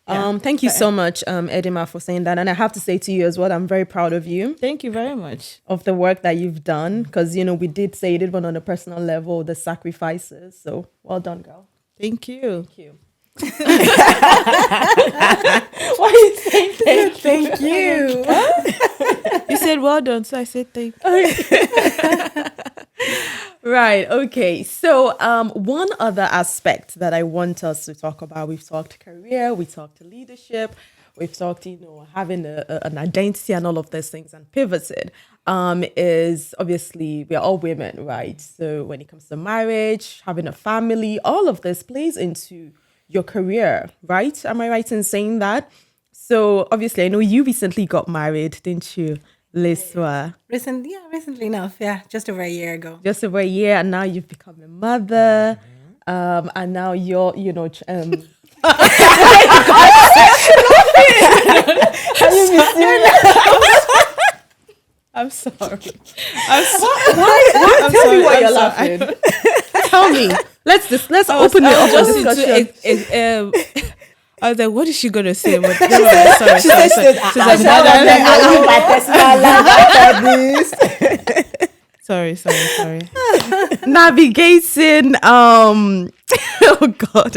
So, thank you so much, Edima, for saying that. And I have to say to you as well, I'm very proud of you. Thank you very much. Of the work that you've done. Because, we did say it even on a personal level, the sacrifices. So well done, girl. Thank you. Thank you. Why are you saying thank you? Thank you. You said well done, so I said thank you. Right. Okay. So, one other aspect that I want us to talk about, we've talked career, we talked leadership, we've talked, having an identity and all of those things and pivoted, is obviously we're all women, right? So when it comes to marriage, having a family, all of this plays into your career, right? Am I right in saying that? So obviously, I know you recently got married, didn't you, Liswa? Recently enough. Yeah, just over a year ago. Just over a year, and now you've become a mother, and now you're, I'm sorry. I'm sorry. Why? Tell me why you're sorry. laughing. Tell me. Let's open it up for discussion. I was like, what is she gonna say? But, She said, sorry. Navigating. Oh God.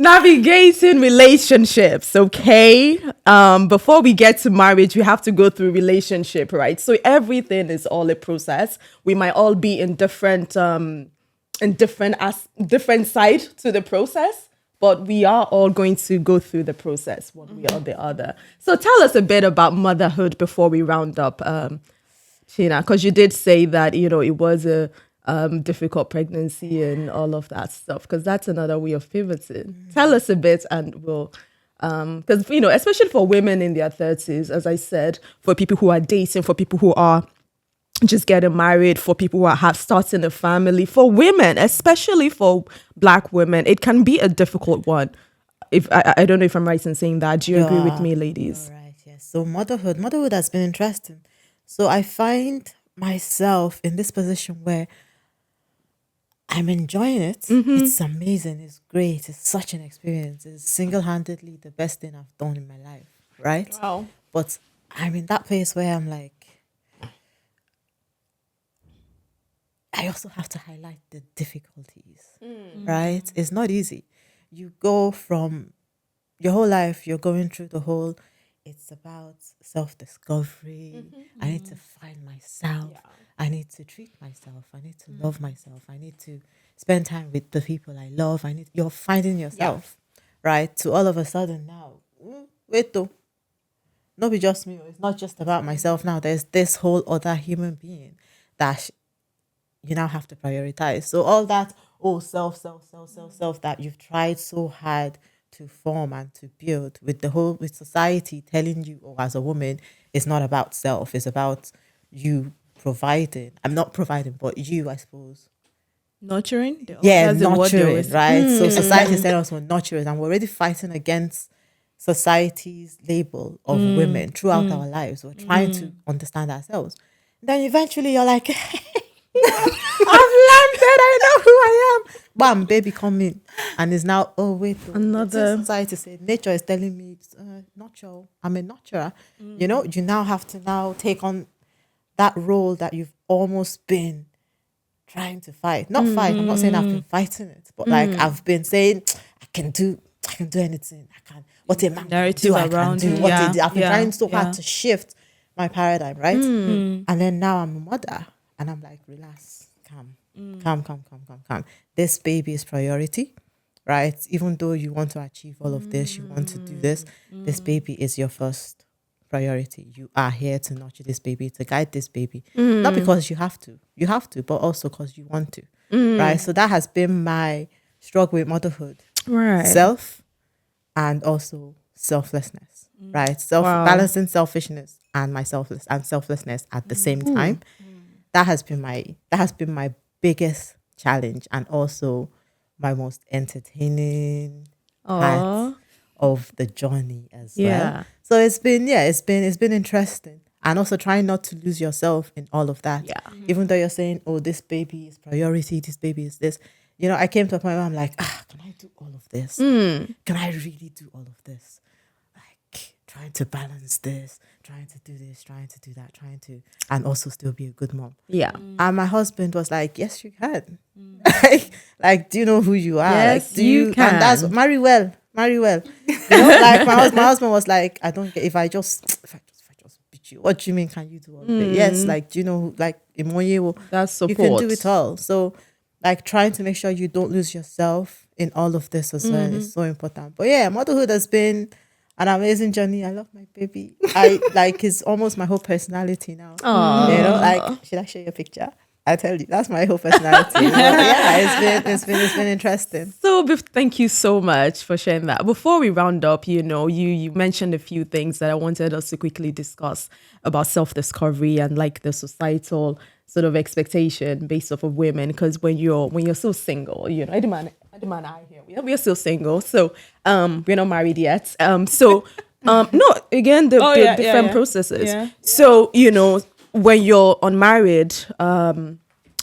Navigating relationships, okay? Before we get to marriage, we have to go through relationship, right? So everything is all a process. We might all be in different side to the process, but we are all going to go through the process one way or the other. So tell us a bit about motherhood before we round up, Tina, because you did say that, it was a difficult pregnancy and all of that stuff, because that's another way of pivoting. Tell us a bit, and we'll, because, especially for women in their 30s, as I said, for people who are dating, for people who are just getting married, for people who have starting a family, for women, especially for Black women, it can be a difficult one. If I don't know if I'm right in saying that. Do you agree with me, ladies? Right, yes. So motherhood has been interesting. So I find myself in this position where I'm enjoying it. It's amazing. It's great. It's such an experience. It's single-handedly the best thing I've done in my life, right? Wow. But I'm in that place where I'm like, I also have to highlight the difficulties, right? It's not easy. You go from your whole life, you're going through it's about self-discovery. I need to find myself. Yeah. I need to treat myself. I need to love myself. I need to spend time with the people I love. You're finding yourself, right? To all of a sudden now, wait though. Not be just me. It's not just about myself now. There's this whole other human being that you now have to prioritize. So all that, self that you've tried so hard to form and to build with society telling you, as a woman, it's not about self. It's about you providing. I'm not providing, but you, I suppose. Nurturing? That's nurturing, right? So society is telling us we're nurturers, and we're already fighting against society's label of women throughout our lives. We're trying to understand ourselves. Then eventually you're like, I've landed, I know who I am. Bam, baby come in. And it's now, wait. Another society said, nature is telling me, nurture. I'm a nurturer. You now have to now take on that role that you've almost been trying to fight. Not fight, I'm not saying I've been fighting it, but like I've been saying, I can do anything. I can. What a man can do, I can do. I've been trying so hard to shift my paradigm, right? And then now I'm a mother. And I'm like, relax, calm. This baby is priority, right? Even though you want to achieve all of this, you want to do this, this baby is your first priority. You are here to nurture this baby, to guide this baby. Not because you have to, but also because you want to, right? So that has been my struggle with motherhood. right. Self and also selflessness, right? Balancing selfishness and selflessness at the same time. That has been my biggest challenge, and also my most entertaining part of the journey as well. So it's been interesting, and also trying not to lose yourself in all of that. Yeah. Even though you're saying, this baby is priority, this baby is this. I came to a point where I'm like, can I do all of this? Can I really do all of this? Like, trying to balance this, trying to do this, trying to do that, and also still be a good mom. Yeah. And my husband was like, yes, you can. Like, do you know who you are? Yes, like, do you can. And that's marry well. You know, like my husband was like, I don't get if I just beat you. What do you mean? Can you do all of it? Yes, like, do you know, like That's support. you can do it all. So, like, trying to make sure you don't lose yourself in all of this as well is so important. But yeah, motherhood has been an amazing journey. I love my baby. I like it's almost my whole personality now. Aww. You know, like, should I show you a picture? I tell you, that's my whole personality. Yeah, it's been interesting. So thank you so much for sharing that. Before we round up, you mentioned a few things that I wanted us to quickly discuss about self-discovery and like the societal sort of expectation based off of women. Because when you're so single, Edima and I here, we are still single, so we're not married yet. No, again, the different processes. Yeah. So when you're unmarried,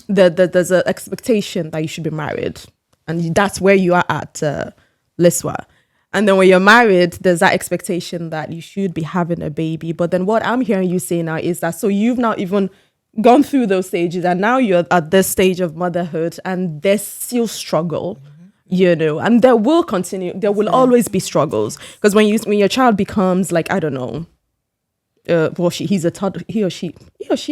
there's an expectation that you should be married, and that's where you are at Liswa. And then when you're married, there's that expectation that you should be having a baby. But then what I'm hearing you say now is that so you've not even gone through those stages, and now you're at this stage of motherhood, and there's still struggle. And there will continue. There will always be struggles, because when your child becomes like, I don't know, he's a toddler. He or she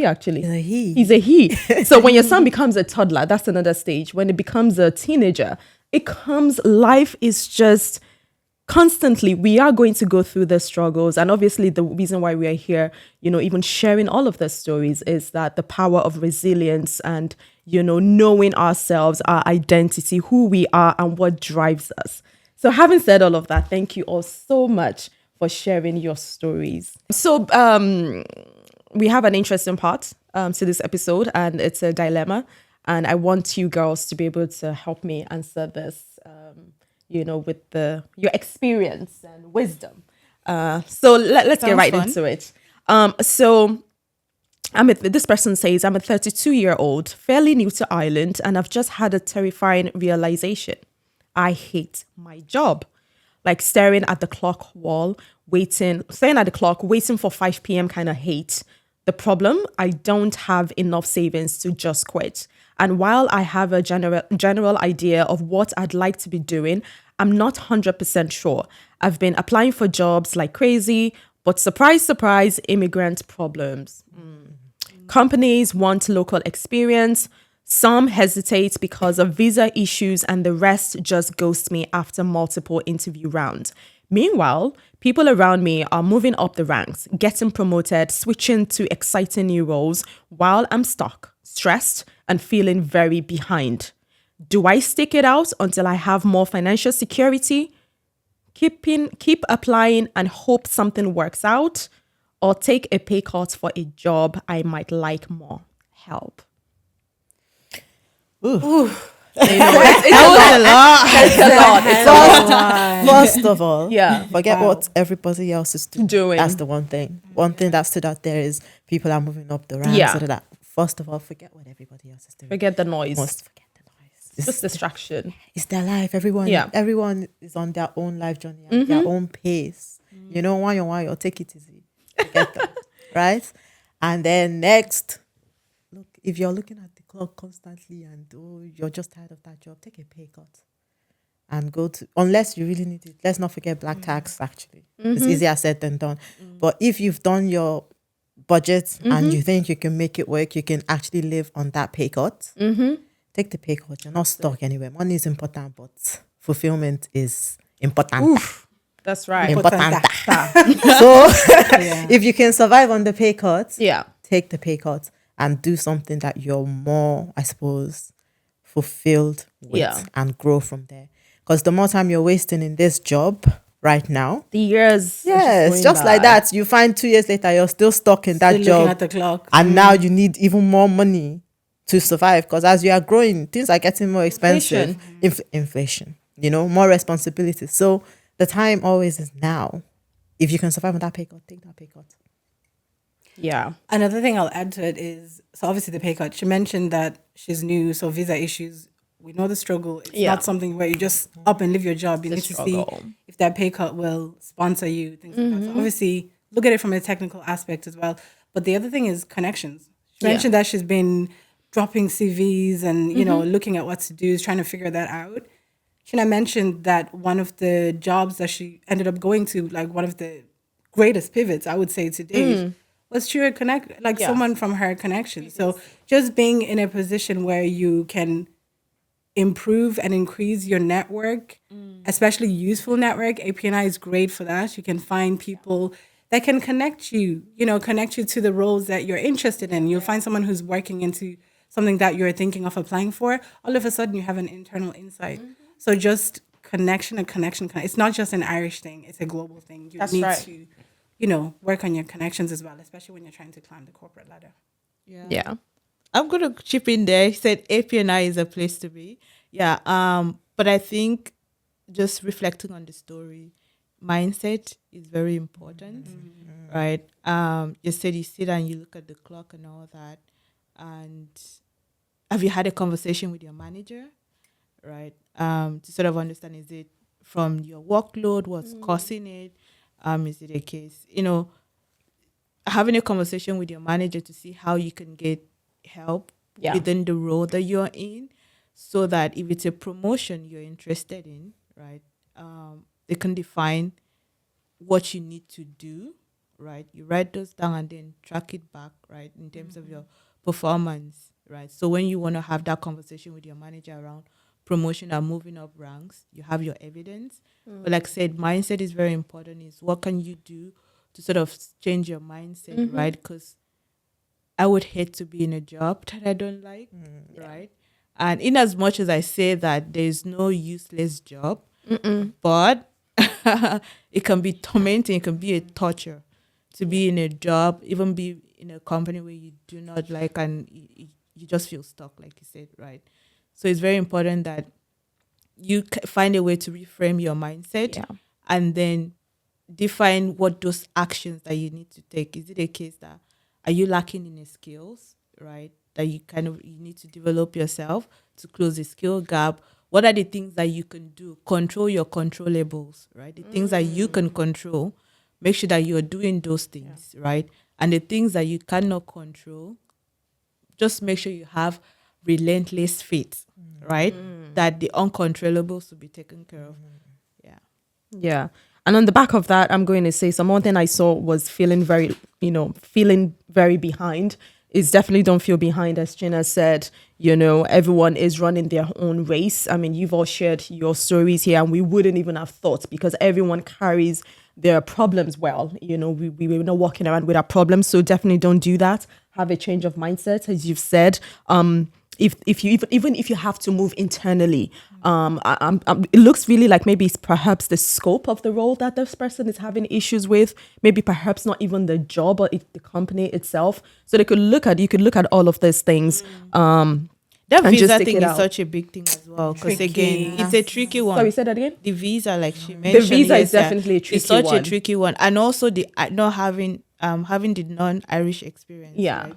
actually. He's a he. So when your son becomes a toddler, that's another stage. When it becomes a teenager, life is just constantly, we are going to go through the struggles. And obviously the reason why we are here, even sharing all of the stories is that the power of resilience and, knowing ourselves, our identity, who we are and what drives us. So having said all of that, thank you all so much for sharing your stories. So we have an interesting part to this episode, and it's a dilemma. And I want you girls to be able to help me answer this, with your experience and wisdom. So let's get right into it. So this person says, I'm a 32-year-old, fairly new to Ireland, and I've just had a terrifying realization. I hate my job. Like staring at the clock wall, waiting for 5 p.m. kind of hate. The problem, I don't have enough savings to just quit. And while I have a general idea of what I'd like to be doing, I'm not 100% sure. I've been applying for jobs like crazy, but surprise, surprise, immigrant problems. Companies want local experience. Some hesitate because of visa issues, and the rest just ghost me after multiple interview rounds. Meanwhile, people around me are moving up the ranks, getting promoted, switching to exciting new roles, while I'm stuck, stressed, and feeling very behind. Do I stick it out until I have more financial security? Keep applying and hope something works out, or take a pay cut for a job I might like more? Help. Ooh. It's a lot. First of all, forget Wow. what everybody else is doing. That's the one thing. One thing that stood out there is people are moving up the ranks. Yeah. That. First of all, forget what everybody else is doing. Forget the noise. Must forget the noise. It's just distraction. It's their life. Everyone is on their own life journey, at their own pace. While take it easy. Forget that, right? And then next, look, if you're looking at the clock constantly and you're just tired of that job, take a pay cut and go to, unless you really need it. Let's not forget black tax, actually. It's easier said than done. But if you've done your budget and you think you can make it work, you can actually live on that pay cut. Take the pay cut. You're not stuck anywhere. Money is important, but fulfillment is important. Oof, that's right. Important. So if you can survive on the pay cut, take the pay cut and do something that you're more, I suppose, fulfilled with and grow from there. Because the more time you're wasting in this job right now, the years. Yes, just like that. You find 2 years later, you're still stuck in that job. Looking at the clock. And now you need even more money to survive. Because as you are growing, things are getting more expensive. Inflation. More responsibilities. So the time always is now. If you can survive on that pay cut, take that pay cut. Yeah. Another thing I'll add to it is, so obviously the pay cut, she mentioned that she's new, so visa issues We know the struggle. It's not something where you just up and leave your job. You need to see if that pay cut will sponsor you, things like that. So obviously, look at it from a technical aspect as well. But the other thing is connections. She mentioned that she's been dropping CVs and, you know, looking at what to do, trying to figure that out. Shina mentioned that one of the jobs that she ended up going to, like one of the greatest pivots, I would say, to date, was through a someone from her connection. So just being in a position where you can improve and increase your network, especially useful network, APNI is great for that. You can find people that can connect you to the roles that you're interested in. You'll find someone who's working into something that you're thinking of applying for. All of a sudden, you have an internal insight. So just connection. It's not just an Irish thing. It's a global thing. You need to, you know, work on your connections as well, especially when you're trying to climb the corporate ladder. Yeah. I'm going to chip in there. He said APNI is a place to be. Yeah. But I think just reflecting on the story, mindset is very important, right? You said you sit and you look at the clock and all that. And have you had a conversation with your manager, right? To sort of understand, is it from your workload, what's causing it? Is it a case, you know, having a conversation with your manager to see how you can get help within the role that you're in, so that if it's a promotion you're interested in, right, they can define what you need to do, right? You write those down and then track it back, right, in terms of your performance, right? So when you want to have that conversation with your manager around promotion and moving up ranks, you have your evidence. But like I said, mindset is very important. Is what can you do to sort of change your mindset, right? Because I would hate to be in a job that I don't like, right? And in as much as I say that there's no useless job, but it can be tormenting, it can be a torture to be in a job, even be in a company where you do not like and you just feel stuck, like you said, right? So it's very important that you find a way to reframe your mindset and then define what those actions that you need to take. Is it a case that are you lacking in the skills, right? That you need to develop yourself to close the skill gap. What are the things that you can do? Control your controllables, right? The things that you can control, make sure that you're doing those things, right? And the things that you cannot control, just make sure you have relentless faith, right? That the uncontrollables will be taken care of. Yeah. And on the back of that, I'm going to say one thing I saw was feeling very behind. Is definitely don't feel behind, as Gina said. You know, everyone is running their own race. I mean, you've all shared your stories here, and we wouldn't even have thought, because everyone carries their problems well. You know, we're not walking around with our problems, so definitely don't do that. Have a change of mindset, as you've said. If you even if you have to move internally, it looks really like maybe it's perhaps the scope of the role that this person is having issues with. Maybe perhaps not even the job or the company itself. So you could look at all of these things. That visa thing is such a big thing as well, because again, it's a tricky one. Sorry, say that again. The visa, like she mentioned, the visa is definitely a tricky one. It's such a tricky one, and also the not having the non-Irish experience. Yeah. Right?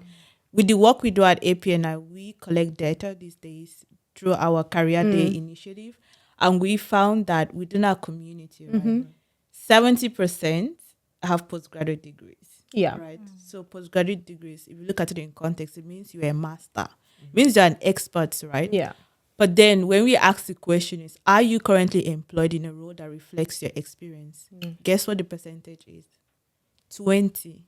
With the work we do at APNI, we collect data these days through our Career Day initiative, and we found that within our community, right, 70% have postgraduate degrees. Yeah. Right. So postgraduate degrees, if you look at it in context, it means you're a master. It means you're an expert, right? Yeah. But then when we ask the question is, are you currently employed in a role that reflects your experience? Guess what the percentage is? 20.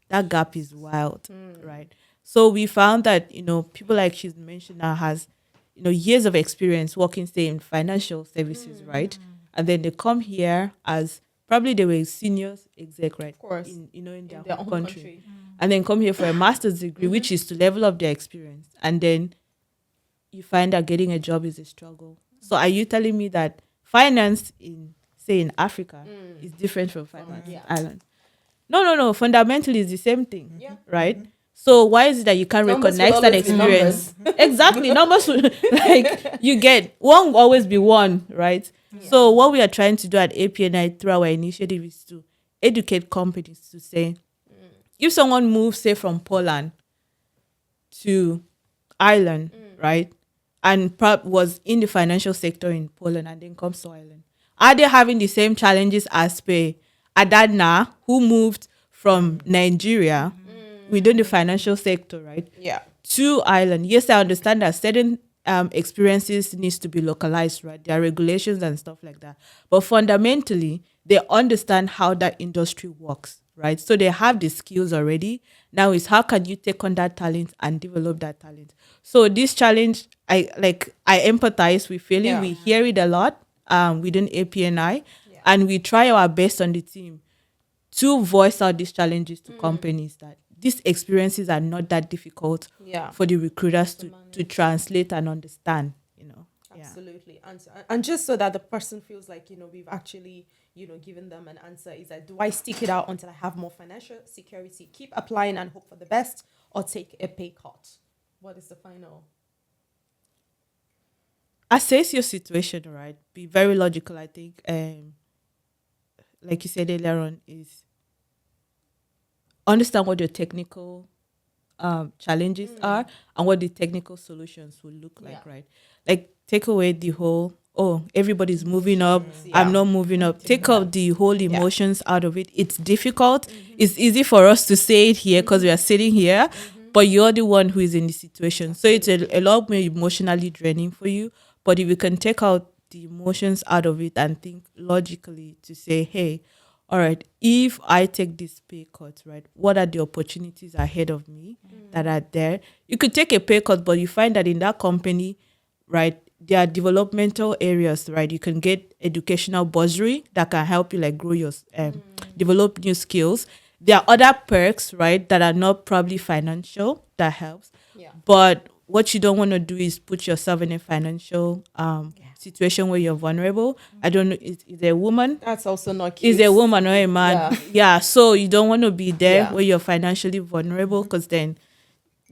That gap is wild, right? So we found that, you know, people like she's mentioned now has, you know, years of experience working, say, in financial services, right? And then they come here as probably they were seniors exec, right? Of course. In their own country. And then come here for a master's degree, which is to level up their experience. And then you find that getting a job is a struggle. So are you telling me that finance in Africa is different from finance in Ireland? No. Fundamentally, it's the same thing, right? So why is it that you can't recognize that experience? Exactly. Numbers, like you get, one will always be one, right? Yeah. So what we are trying to do at APNI through our initiative is to educate companies to say, if someone moves, say, from Poland to Ireland, right? and was in the financial sector in Poland and then comes to Ireland? Are they having the same challenges as Adadna, who moved from Nigeria within the financial sector, right? Yeah. To Ireland? Yes, I understand that certain experiences needs to be localized, right? There are regulations and stuff like that. But fundamentally, they understand how that industry works, right? So they have the skills already. Now is how can you take on that talent and develop that talent? So this challenge, I empathize with feeling. Yeah. We hear it a lot within APNI, and we try our best on the team to voice out these challenges to companies that these experiences are not that difficult for the recruiters to translate and understand, Absolutely. And just so that the person feels like, we've actually, given them an answer, is that, do I stick it out until I have more financial security, keep applying and hope for the best, or take a pay cut? What is the final? Assess your situation, right? Be very logical, I think. Like you said earlier on, is understand what your technical challenges are and what the technical solutions will look like, right? Like, take away the whole, everybody's moving up, I'm not moving up. Take out the whole emotions out of it. It's difficult. It's easy for us to say it here because we are sitting here, but you're the one who is in the situation. So it's a lot more emotionally draining for you. But if you can take out the emotions out of it and think logically to say, hey, all right, if I take this pay cut, right, what are the opportunities ahead of me that are there? You could take a pay cut, but you find that in that company, right, there are developmental areas, right? You can get educational bursary that can help you like grow your, develop new skills. There are other perks, right, that are not probably financial that helps. Yeah. But what you don't want to do is put yourself in a financial situation where you're vulnerable. I don't know, is a woman? That's also not cute. Is a woman or a man? Yeah, so you don't want to be there where you're financially vulnerable because then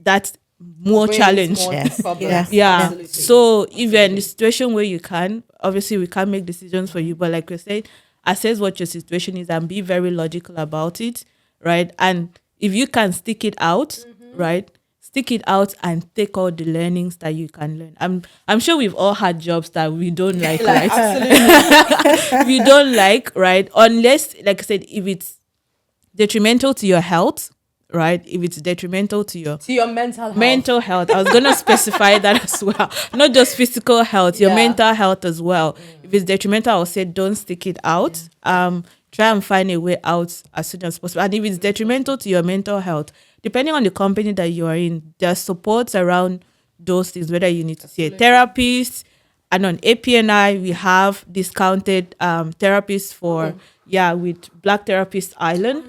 that's more challenge. Yeah. So if you're in a situation where you can, obviously we can't make decisions for you, but like we said, assess what your situation is and be very logical about it, right? And if you can stick it out, right? Stick it out and take all the learnings that you can learn. I'm sure we've all had jobs that we don't like, right? Absolutely. We don't like, right? Unless, like I said, if it's detrimental to your health, right? If it's detrimental to your mental health. I was going to specify that as well. Not just physical health, your mental health as well. If it's detrimental, I would say don't stick it out. Try and find a way out as soon as possible. And if it's detrimental to your mental health, depending on the company that you are in, there are supports around those things, whether you need to see a therapist. And on APNI, we have discounted therapists for, with Black Therapist Island.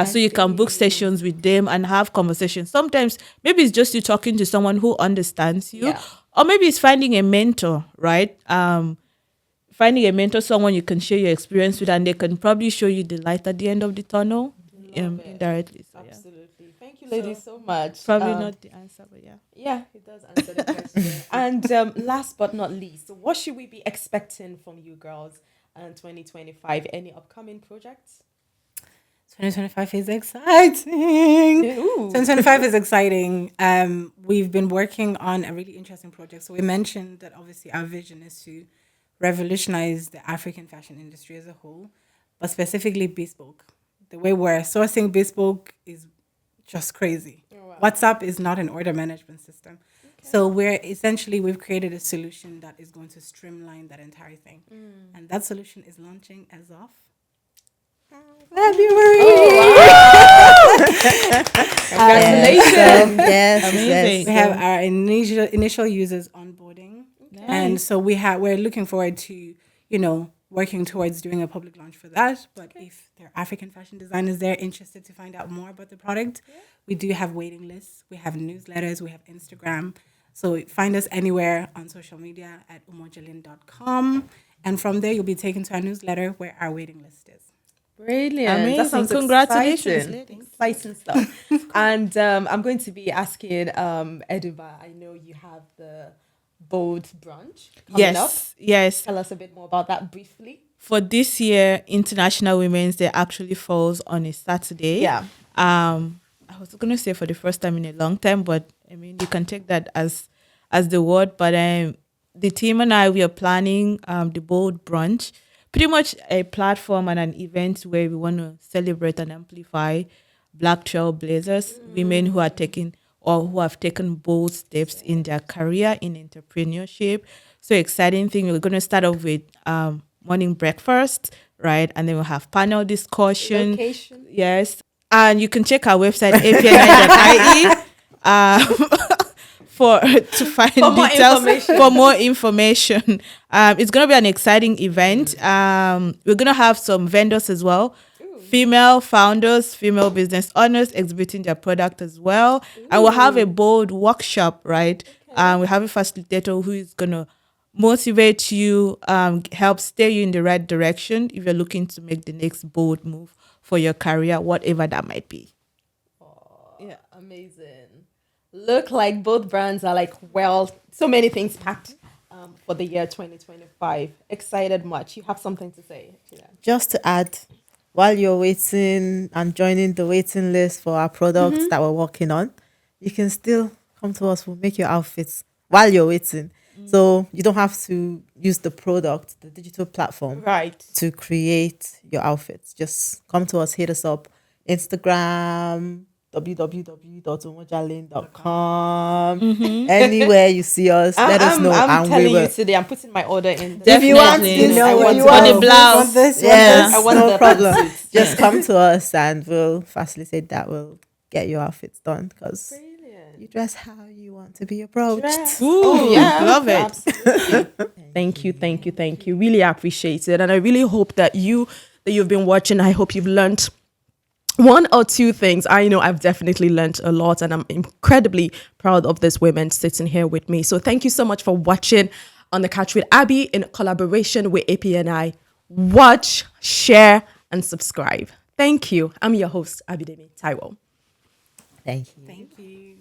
So you can book sessions with them and have conversations. Sometimes maybe it's just you talking to someone who understands you, or maybe it's finding a mentor, right? Finding a mentor, someone you can share your experience with, and they can probably show you the light at the end of the tunnel indirectly. So, absolutely. Thank you, ladies, so much. Probably not the answer, but yeah, it does answer the question. And last but not least, what should we be expecting from you girls in 2025? Any upcoming projects? 2025 is exciting. 2025 is exciting. We've been working on a really interesting project. So we mentioned that obviously our vision is to revolutionize the African fashion industry as a whole, but specifically bespoke. The way we're sourcing bespoke is just crazy. WhatsApp is not an order management system. So we've created a solution that is going to streamline that entire thing. And that solution is launching as of February. Congratulations. Yes. We have our initial users onboarding. And so we're looking forward to, working towards doing a public launch for that. But if there are African fashion designers there interested to find out more about the product, we do have waiting lists. We have newsletters. We have Instagram. So find us anywhere on social media at umojalinn.com. And from there, you'll be taken to our newsletter where our waiting list is. Brilliant. Amazing. That sounds Congratulations. Exciting stuff. And I'm going to be asking Edima, I know you have the Bold brunch coming up. Yes. Tell us a bit more about that briefly. For this year, International Women's Day actually falls on a Saturday. Yeah. I was going to say for the first time in a long time, but I mean, you can take that as as the word, but the team and I, we are planning the Bold Brunch, pretty much a platform and an event where we want to celebrate and amplify Black trailblazers, women who are taking or who have taken bold steps in their career in entrepreneurship. So exciting thing. We're going to start off with morning breakfast, right? And then we'll have panel discussion. Location. Yes. And you can check our website, apni.ie. To find details for more information. It's going to be an exciting event. We're going to have some vendors as well. Female founders, female business owners exhibiting their product as well. And we'll have a bold workshop, right? We have a facilitator who is going to motivate you, help steer you in the right direction if you're looking to make the next bold move for your career, whatever that might be. Yeah, amazing. Look like both brands are like, well, so many things packed for the year 2025. Excited much. You have something to say? Just to add, while you're waiting and joining the waiting list for our products that we're working on, you can still come to us. We'll make your outfits while you're waiting. So you don't have to use the product, the digital platform, Right. to create your outfits. Just come to us, hit us up. Instagram, www.umojalinn.com. Anywhere you see us, let us know. I'm and telling we will. you today, I'm putting my order in. If you want Definitely. to know I what want you to- want, For the blouse. yes, I want no the problem. pantsuit. Just come to us and we'll facilitate that. We'll get your outfits done because you dress how you want to be approached. Ooh, love it. Absolutely. Thank you. Really appreciate it. And I really hope that you've been watching, I hope you've learned one or two things. I know I've definitely learned a lot, and I'm incredibly proud of these women sitting here with me. So thank you so much for watching On the Couch with Abby in collaboration with APNI. Watch, share, and subscribe. Thank you. I'm your host, Abidemi Taiwo. Thank you. Thank you.